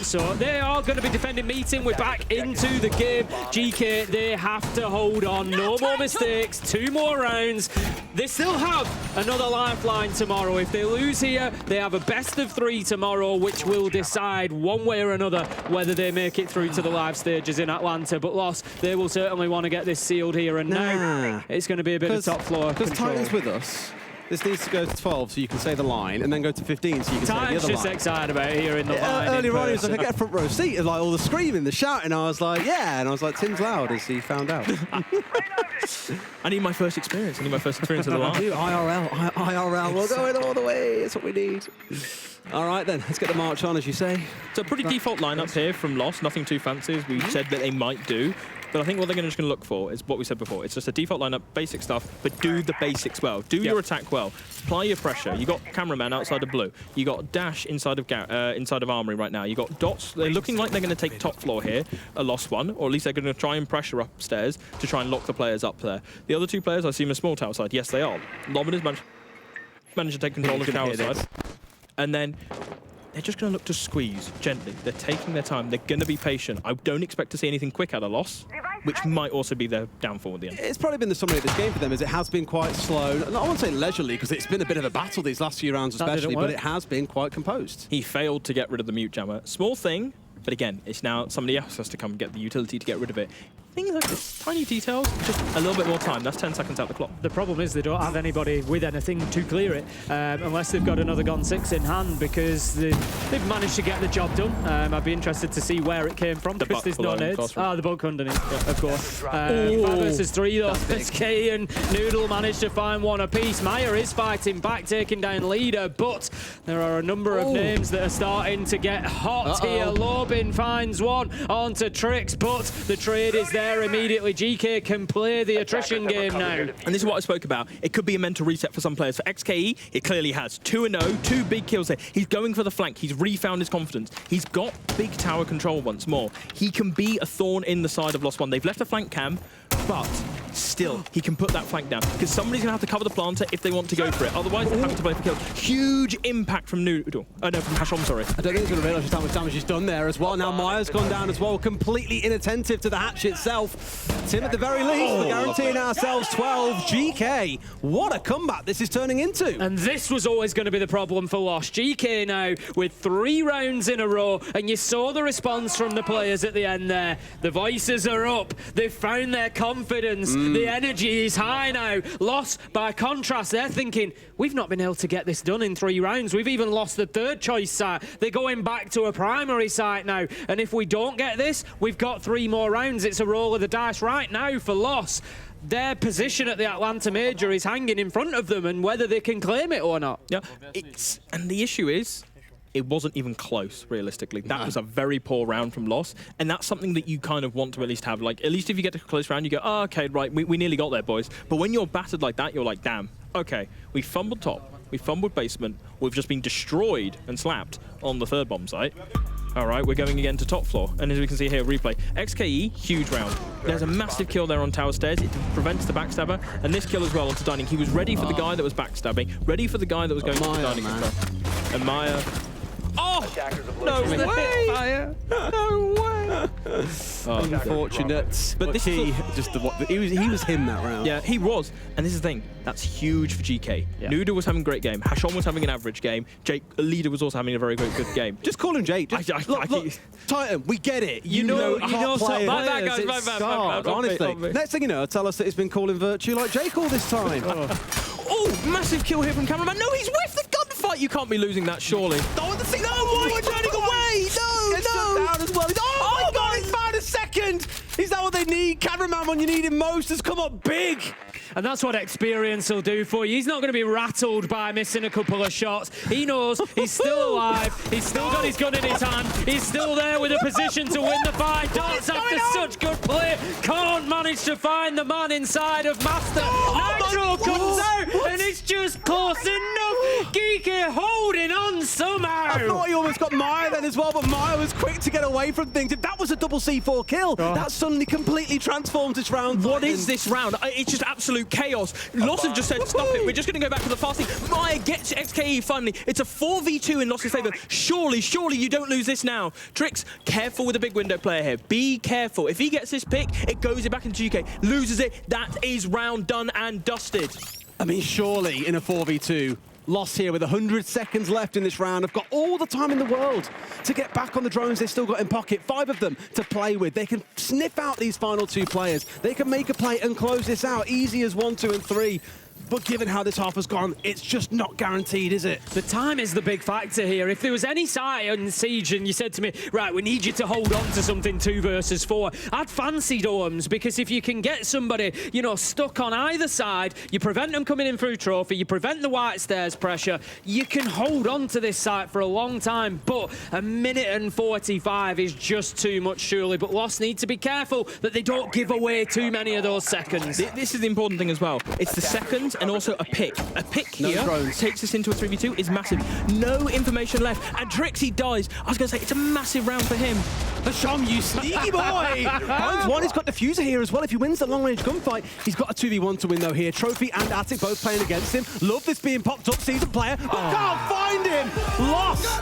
So they are going to be defending meeting. We're back into the game. Geekay, they have to hold on. No more mistakes. 2 more rounds. They still have another lifeline tomorrow. If they lose here, they have a best of 3 tomorrow, which will decide one way or another whether they make it through to the live stages in Atlanta. But Loss, they will certainly want to get this sealed here and now. It's going to be a bit of top floor control. Because Titan's with us. This needs to go to 12 so you can say the line, and then go to 15 so you can say the other line. Titan's just excited about hearing the line. Earlier on, he was like, I get a front row seat, and like all the screaming, the shouting. I was like, yeah, and I was like, Tim's loud as he found out. I need my first experience. I need my first experience of the line. IRL, we're going all the way. That's what we need. All right, then, let's get the march on, as you say. So pretty default lineup here from Lost. Nothing too fancy, as we said that they might do. But I think what they're just going to look for is what we said before. It's just a default lineup, basic stuff, but do the basics well. Do your attack well. Apply your pressure. You got cameraman outside of blue. You got Dash inside of Armory right now. You got Dots. They're looking like they're going to take top floor here, a lost one, or at least they're going to try and pressure upstairs to try and lock the players up there. The other 2 players, I see them as small tower side. Yes, they are. Lobbin has managed to take control of tower side. And then they're just going to look to squeeze gently. They're taking their time. They're going to be patient. I don't expect to see anything quick out of Loss, which might also be their downfall at the end. It's probably been the summary of this game for them, as it has been quite slow. I won't say leisurely, because it's been a bit of a battle these last few rounds especially, but it has been quite composed. He failed to get rid of the mute jammer. Small thing, but again, it's now somebody else has to come get the utility to get rid of it. things like this, tiny details, just a little bit more time. That's 10 seconds out the clock. The problem is they don't have anybody with anything to clear it, unless they've got another Gone 6 in hand, because they've managed to get the job done. I'd be interested to see where it came from, because there's no nades. The bug underneath, yeah, of course. 5 versus 3 though. x.ke and Noodle managed to find one apiece. Maya is fighting back, taking down Leader, but there are a number of names that are starting to get hot here. Lobin finds one onto Trix, but the trade is there immediately. Geekay can play the attrition game now. And this is what I spoke about. It could be a mental reset for some players. For x.ke, it clearly has. 2-0, 2 big kills there. He's going for the flank. He's refound his confidence. He's got big tower control once more. He can be a thorn in the side of Lost One. They've left a flank cam, but still, he can put that flank down, because somebody's going to have to cover the planter if they want to go for it. Otherwise, they're having to play for kills. Huge impact from Noodle. Oh, no, from Hashom, sorry. I don't think he's going to realise just how much damage he's done there as well. Now Maya's gone down as well, completely inattentive to the hatch itself. Tim, at the very least, we're guaranteeing ourselves 12. Geekay, what a comeback this is turning into. And this was always going to be the problem for Lost. Geekay now with 3 rounds in a row, and you saw the response from the players at the end there. The voices are up. They've found their confidence. The energy is high now. Lost, by contrast, they're thinking, we've not been able to get this done in 3 rounds. We've even lost the 3rd choice site. They're going back to a primary site now. And if we don't get this, we've got 3 more rounds. It's a roll of the dice right now for Lost. Their position at the Atlanta Major is hanging in front of them, and whether they can claim it or not. Yeah, and the issue is, it wasn't even close, realistically. That was a very poor round from Lost, and that's something that you kind of want to at least have. Like, at least if you get to a close round, you go, oh, okay, right, we nearly got there, boys. But when you're battered like that, you're like, damn, okay, we fumbled top, we fumbled basement, we've just been destroyed and slapped on the 3rd bomb site. All right, we're going again to top floor, and as we can see here, replay. x.ke, huge round. There's a massive kill there on tower stairs. It prevents the backstabber, and this kill as well onto dining. He was ready for the guy that was backstabbing, ready for the guy that was going to the dining as well. And Maya... Oh! No way! Maya. No way! Unfortunate. But this he was him that round. Yeah, he was. And this is the thing. That's huge for Geekay. Yeah. Noodle was having a great game. Hashom was having an average game. Jake, Leader, was also having a very, very good game. Just call him Jake. Look, Titan, we get it. You know honestly. Next thing you know, tell us that he's been calling Virtue like Jake all this time. Oh, massive kill here from cameraman. No, he's whiffed the gunfight. You can't be losing that, surely. Oh, why are you turning away? No, down as well. Oh my God, he's found a second. Is that what they need? Cameraman, when you need him most, has come up big. And that's what experience will do for you. He's not going to be rattled by missing a couple of shots. He knows he's still alive. He's still got his gun in his hand. He's still there with a position to win the fight. Darts after such good play. Can't manage to find the man inside of Master. Nitro comes out, and it's just close enough. Geekay holding on somehow. I thought he almost got Maya then as well, but Maya was quick to get away from things. If that was a double C4 kill, that suddenly completely transformed this round. What is this round? It's just absolute chaos. Lost have just said, stop it. We're just going to go back to the fasting. Maya gets x.ke finally. It's a 4v2 in Lost's favor. Surely you don't lose this now. Trix, careful with the big window player here. Be careful. If he gets this pick, it goes it back into Geekay. Loses it. That is round done and dusted. I mean, surely in a 4v2, Lost here with 100 seconds left in this round. Have got all the time in the world to get back on the drones they've still got in pocket. 5 of them to play with. They can sniff out these final 2 players. They can make a play and close this out. Easy as 1, 2, and 3. But given how this half has gone, it's just not guaranteed, is it? The time is the big factor here. If there was any site in Siege and you said to me, right, we need you to hold on to something 2 versus 4, I'd fancy Domes, because if you can get somebody, you know, stuck on either side, you prevent them coming in through trophy, you prevent the white stairs pressure, you can hold on to this site for a long time. But a minute and 45 is just too much, surely. But Lost need to be careful that they don't give away too many of those seconds. This is the important thing as well. It's the seconds and also a pick. A pick here takes us into a 3v2 is massive. No information left. And Trixie dies. I was going to say, it's a massive round for him. Hashom, you sneaky boy! Round 1, he's got Diffuser here as well. If he wins the long-range gunfight, he's got a 2v1 to win, though, here. Trophy and Attic both playing against him. Love this being popped up, season player, but can't find him! Lost!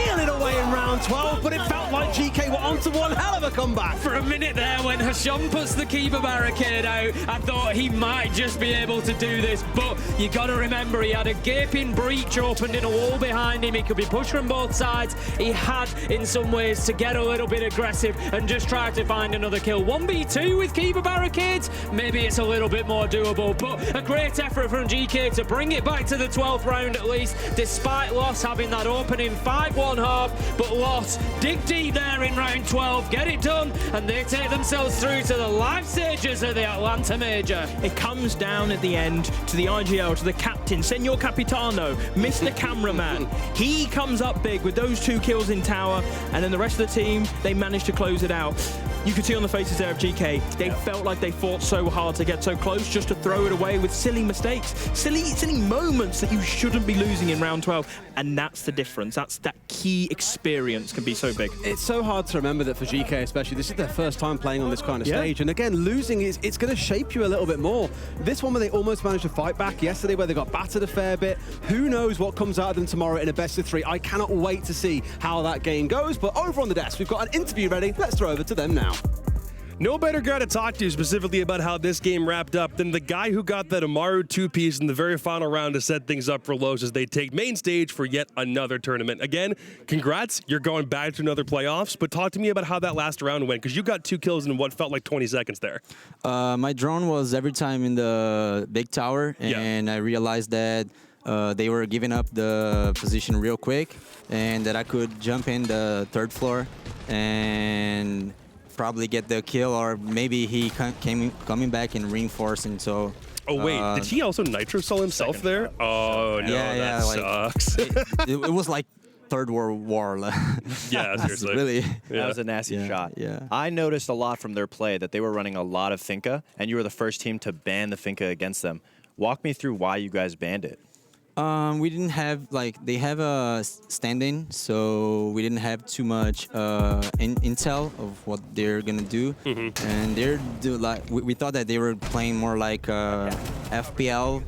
steal it away in round 12, but it felt like GK were onto one hell of a comeback. For a minute there, when Hasham puts the keeper barricade out, I thought he might just be able to do this, but you got to remember he had a gaping breach opened in a wall behind him. He could be pushed from both sides. He had, in some ways, to get a little bit aggressive and just try to find another kill. 1v2 with keeper barricades, maybe it's a little bit more doable, but a great effort from GK to bring it back to the 12th round at least, despite Loss having that opening 5-1 half. But Loss dig deep there in round 12, get it done, and they take themselves through to the live stages of the Atlanta Major. It comes down at the end to the IGL, to the captain, Senor Capitano, Mr. Cameraman. He comes up big with those 2 kills in tower, and then the rest of the team, they managed to close it out. You could see on the faces there of GK, they felt like they fought so hard to get so close just to throw it away with silly mistakes, silly moments that you shouldn't be losing in round 12. And that's the difference. That's that key experience can be so big. It's so hard to remember that for GK especially, this is their first time playing on this kind of stage. And again, losing, it's going to shape you a little bit more. This one where they almost managed to fight back yesterday, where they got battered a fair bit. Who knows what comes out of them tomorrow in a best of 3. I cannot wait to see how that game goes. But over on the desk, we've got an interview ready. Let's throw over to them now. No better guy to talk to specifically about how this game wrapped up than the guy who got that Amaru 2-piece in the very final round to set things up for Los as they take main stage for yet another tournament. Again, congrats, you're going back to another playoffs, but talk to me about how that last round went, because you got 2 kills in what felt like 20 seconds there. My drone was every time in the big tower, and I realized that they were giving up the position real quick, and that I could jump in the 3rd floor and probably get the kill, or maybe he coming back and reinforcing. So. Oh wait, did he also nitro sell himself there? Oh no, that sucks. It was like Third World War. Yeah, seriously. Really. That was a nasty shot. Yeah. I noticed a lot from their play that they were running a lot of Finka, and you were the first team to ban the Finka against them. Walk me through why you guys banned it. We didn't have, like, they have a stand-in, so we didn't have too much intel of what they're gonna do. And we thought that they were playing more like FPL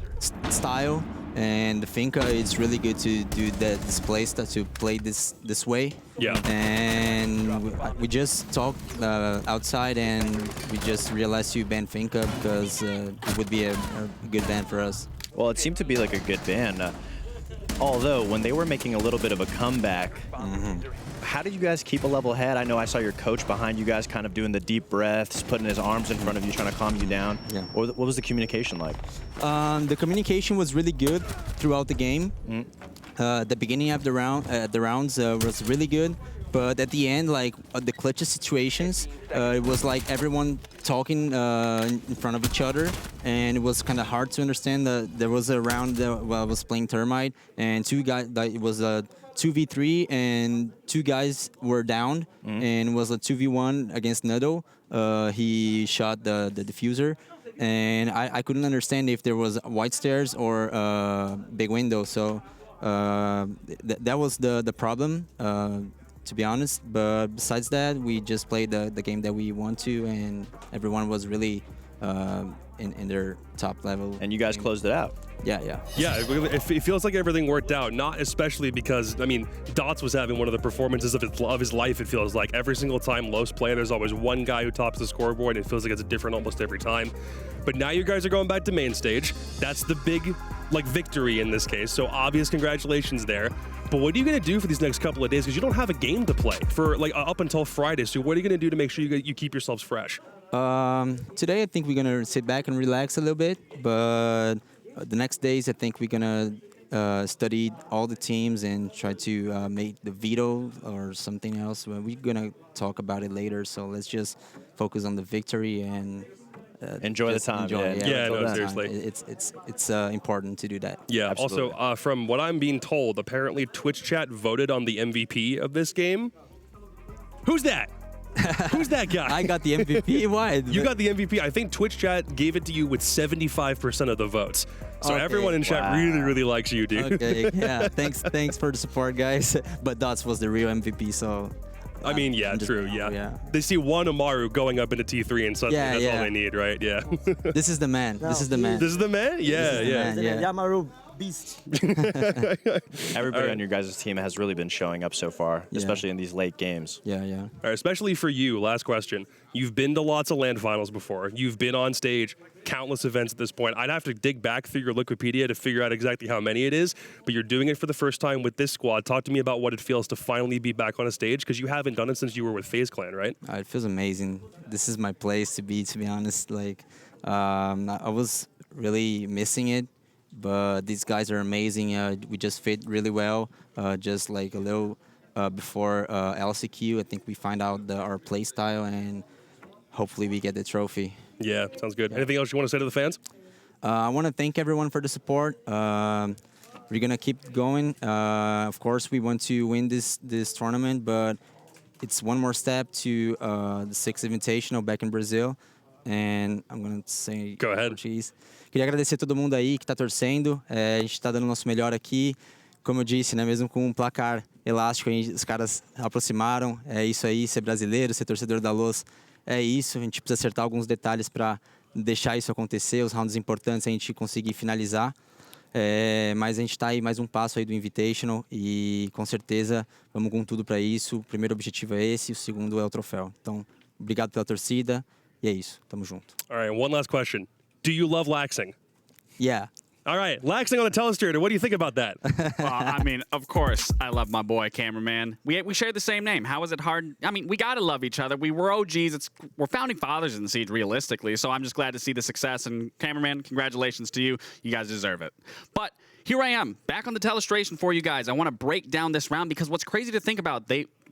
style, and the Finka is really good to do that display stuff, to play this way. Yeah. And we just talked outside, and we just realized to ban Finka because it would be a good ban for us. Well, it seemed to be like a good ban. Although, when they were making a little bit of a comeback, how did you guys keep a level head? I know I saw your coach behind you guys kind of doing the deep breaths, putting his arms in front of you, trying to calm you down. Yeah. What was the communication like? The communication was really good throughout the game. The beginning of the rounds was really good. But at the end, like the clutch situations, it was like everyone talking in front of each other, and it was kind of hard to understand. There was a round where I was playing Termite, and 2 guys. It was a 2v3, and 2 guys were down, and it was a 2v1 against Nudo. He shot the diffuser, and I couldn't understand if there was white stairs or big window. So that was the problem. To be honest, but besides that, we just played the game that we want to, and everyone was really in their top level. And you guys closed it out. Yeah. Yeah, it feels like everything worked out, not especially because, I mean, Dots was having one of the performances of his life, it feels like. Every single time Los play, there's always one guy who tops the scoreboard, and it feels like it's different almost every time. But now you guys are going back to main stage. That's the big, victory in this case, so obvious congratulations there. But what are you going to do for these next couple of days? Because you don't have a game to play for, up until Friday, so what are you going to do to make sure you keep yourselves fresh? Today, I think we're going to sit back and relax a little bit, but the next days, I think we're going to study all the teams and try to make the veto or something else. We're going to talk about it later, so let's just focus on the victory and enjoy the time. Seriously. It's important to do that. Yeah. Absolutely. Also, from what I'm being told, apparently Twitch chat voted on the MVP of this game. Who's that? Who's that guy? I got the MVP. Why? You got the MVP. I think Twitch chat gave it to you with 75% of the votes. So Okay. everyone in chat really likes you, dude. Okay. Yeah. Thanks for the support, guys. But Dots was the real MVP, so I mean, yeah, just true, now, yeah. They see one Amaru going up into T3 and suddenly that's all they need, right? Yeah. This is the man. This is the man. This is the man? Yeah, yeah. Yamaru beast. Everybody on your guys' team has really been showing up so far, especially in these late games. Yeah. All right, especially for you, last question. You've been to lots of LAN finals before. You've been on stage, countless events at this point. I'd have to dig back through your Wikipedia to figure out exactly how many it is, but you're doing it for the first time with this squad. Talk to me about what it feels to finally be back on a stage, because you haven't done it since you were with FaZe Clan, right? It feels amazing. This is my place to be honest. Like, I was really missing it, but these guys are amazing. We just fit really well. Just like a little before LCQ, I think we find out our play style, and hopefully we get the trophy. Yeah, sounds good. Anything else you want to say to the fans? I want to thank everyone for the support. We're going to keep going. Of course, we want to win this tournament, but it's one more step to the 6th Invitational back in Brazil. And I'm going to say... Go ahead. Queria agradecer a todo mundo aí que está torcendo. A gente está dando o nosso melhor aqui. Como eu disse, né, mesmo com um placar elástico, os caras aproximaram. É isso aí, ser brasileiro, ser torcedor da Luz. É isso, a gente precisa acertar alguns detalhes para deixar isso acontecer, os rounds importantes a gente conseguir finalizar. Mas a gente está aí mais um passo aí do Invitational e com certeza vamos com tudo para isso. O primeiro objetivo é esse, o segundo é o troféu. Então, obrigado pela torcida e é isso, tamo junto. All right, one last question. Do you love laxing? Yeah. All right, laxing on the telestrator. What do you think about that? Well, I mean, of course, I love my boy, cameraman. We share the same name. How is it hard? I mean, we got to love each other. We were OGs. We're founding fathers in the Siege, realistically. So I'm just glad to see the success. And cameraman, congratulations to you. You guys deserve it. But here I am, back on the telestration for you guys. I want to break down this round because what's crazy to think about,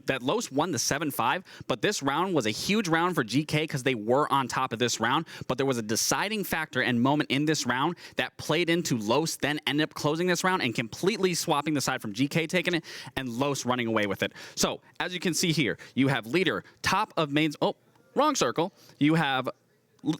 that Los won the 7-5, but this round was a huge round for GK because they were on top of this round, but there was a deciding factor and moment in this round that played into Los then ended up closing this round and completely swapping the side from GK taking it and Los running away with it. So, as you can see here, you have Leader, top of mains, oh, wrong circle. You have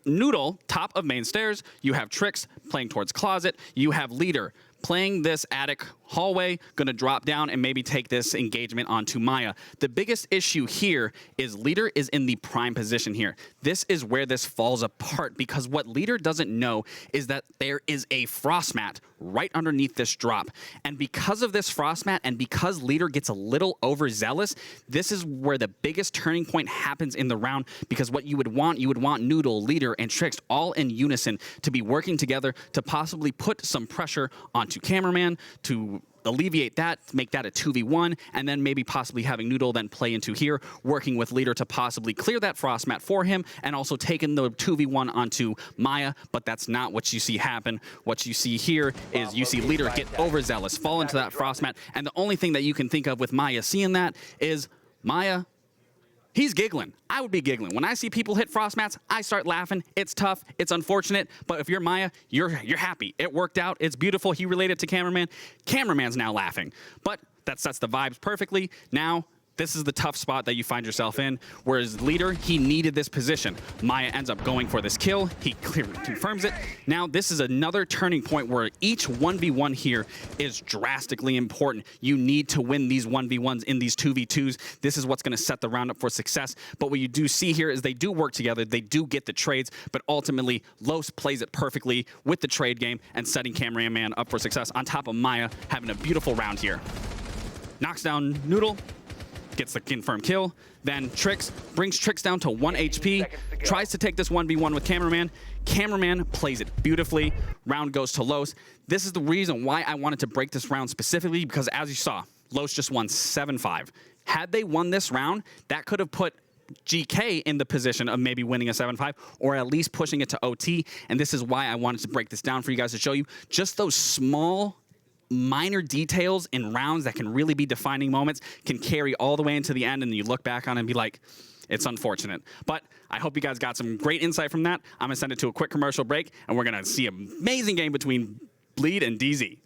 Noodle, top of main stairs. You have Trix playing towards Closet. You have Leader playing this attic hallway, gonna drop down and maybe take this engagement onto Maya. The biggest issue here is Leader is in the prime position here. This is where this falls apart because what Leader doesn't know is that there is a frost mat right underneath this drop. And because of this frost mat and because Leader gets a little overzealous, this is where the biggest turning point happens in the round because what you would want Noodle, Leader, and Trix all in unison to be working together to possibly put some pressure onto cameraman to alleviate that, make that a 2v1, and then maybe possibly having Noodle then play into here, working with Leader to possibly clear that frost mat for him, and also taking the 2v1 onto Maya, but that's not what you see happen. What you see here is you see Leader get overzealous, fall into that frost mat, and the only thing that you can think of with Maya seeing that is Maya, he's giggling. I would be giggling. When I see people hit frost mats, I start laughing. It's tough. It's unfortunate. But if you're Maya, you're happy. It worked out. It's beautiful. He related to cameraman. Cameraman's now laughing. But that sets the vibes perfectly. Now, this is the tough spot that you find yourself in. Whereas Leader, he needed this position. Maya ends up going for this kill. He clearly confirms it. Now, this is another turning point where each 1v1 here is drastically important. You need to win these 1v1s in these 2v2s. This is what's going to set the round up for success. But what you do see here is they do work together. They do get the trades. But ultimately, Los plays it perfectly with the trade game and setting cameraman up for success on top of Maya having a beautiful round here. Knocks down Noodle. Gets the confirmed kill. Then Trix brings Trix down to 1 HP. Tries to take this 1v1 with Cameraman. Cameraman plays it beautifully. Round goes to Los. This is the reason why I wanted to break this round specifically because as you saw, Los just won 7-5. Had they won this round, that could have put GK in the position of maybe winning a 7-5 or at least pushing it to OT. And this is why I wanted to break this down for you guys to show you just those small minor details in rounds that can really be defining moments can carry all the way into the end and you look back on it and be like, it's unfortunate. But I hope you guys got some great insight from that. I'm going to send it to a quick commercial break and we're going to see an amazing game between Bleed and DZ.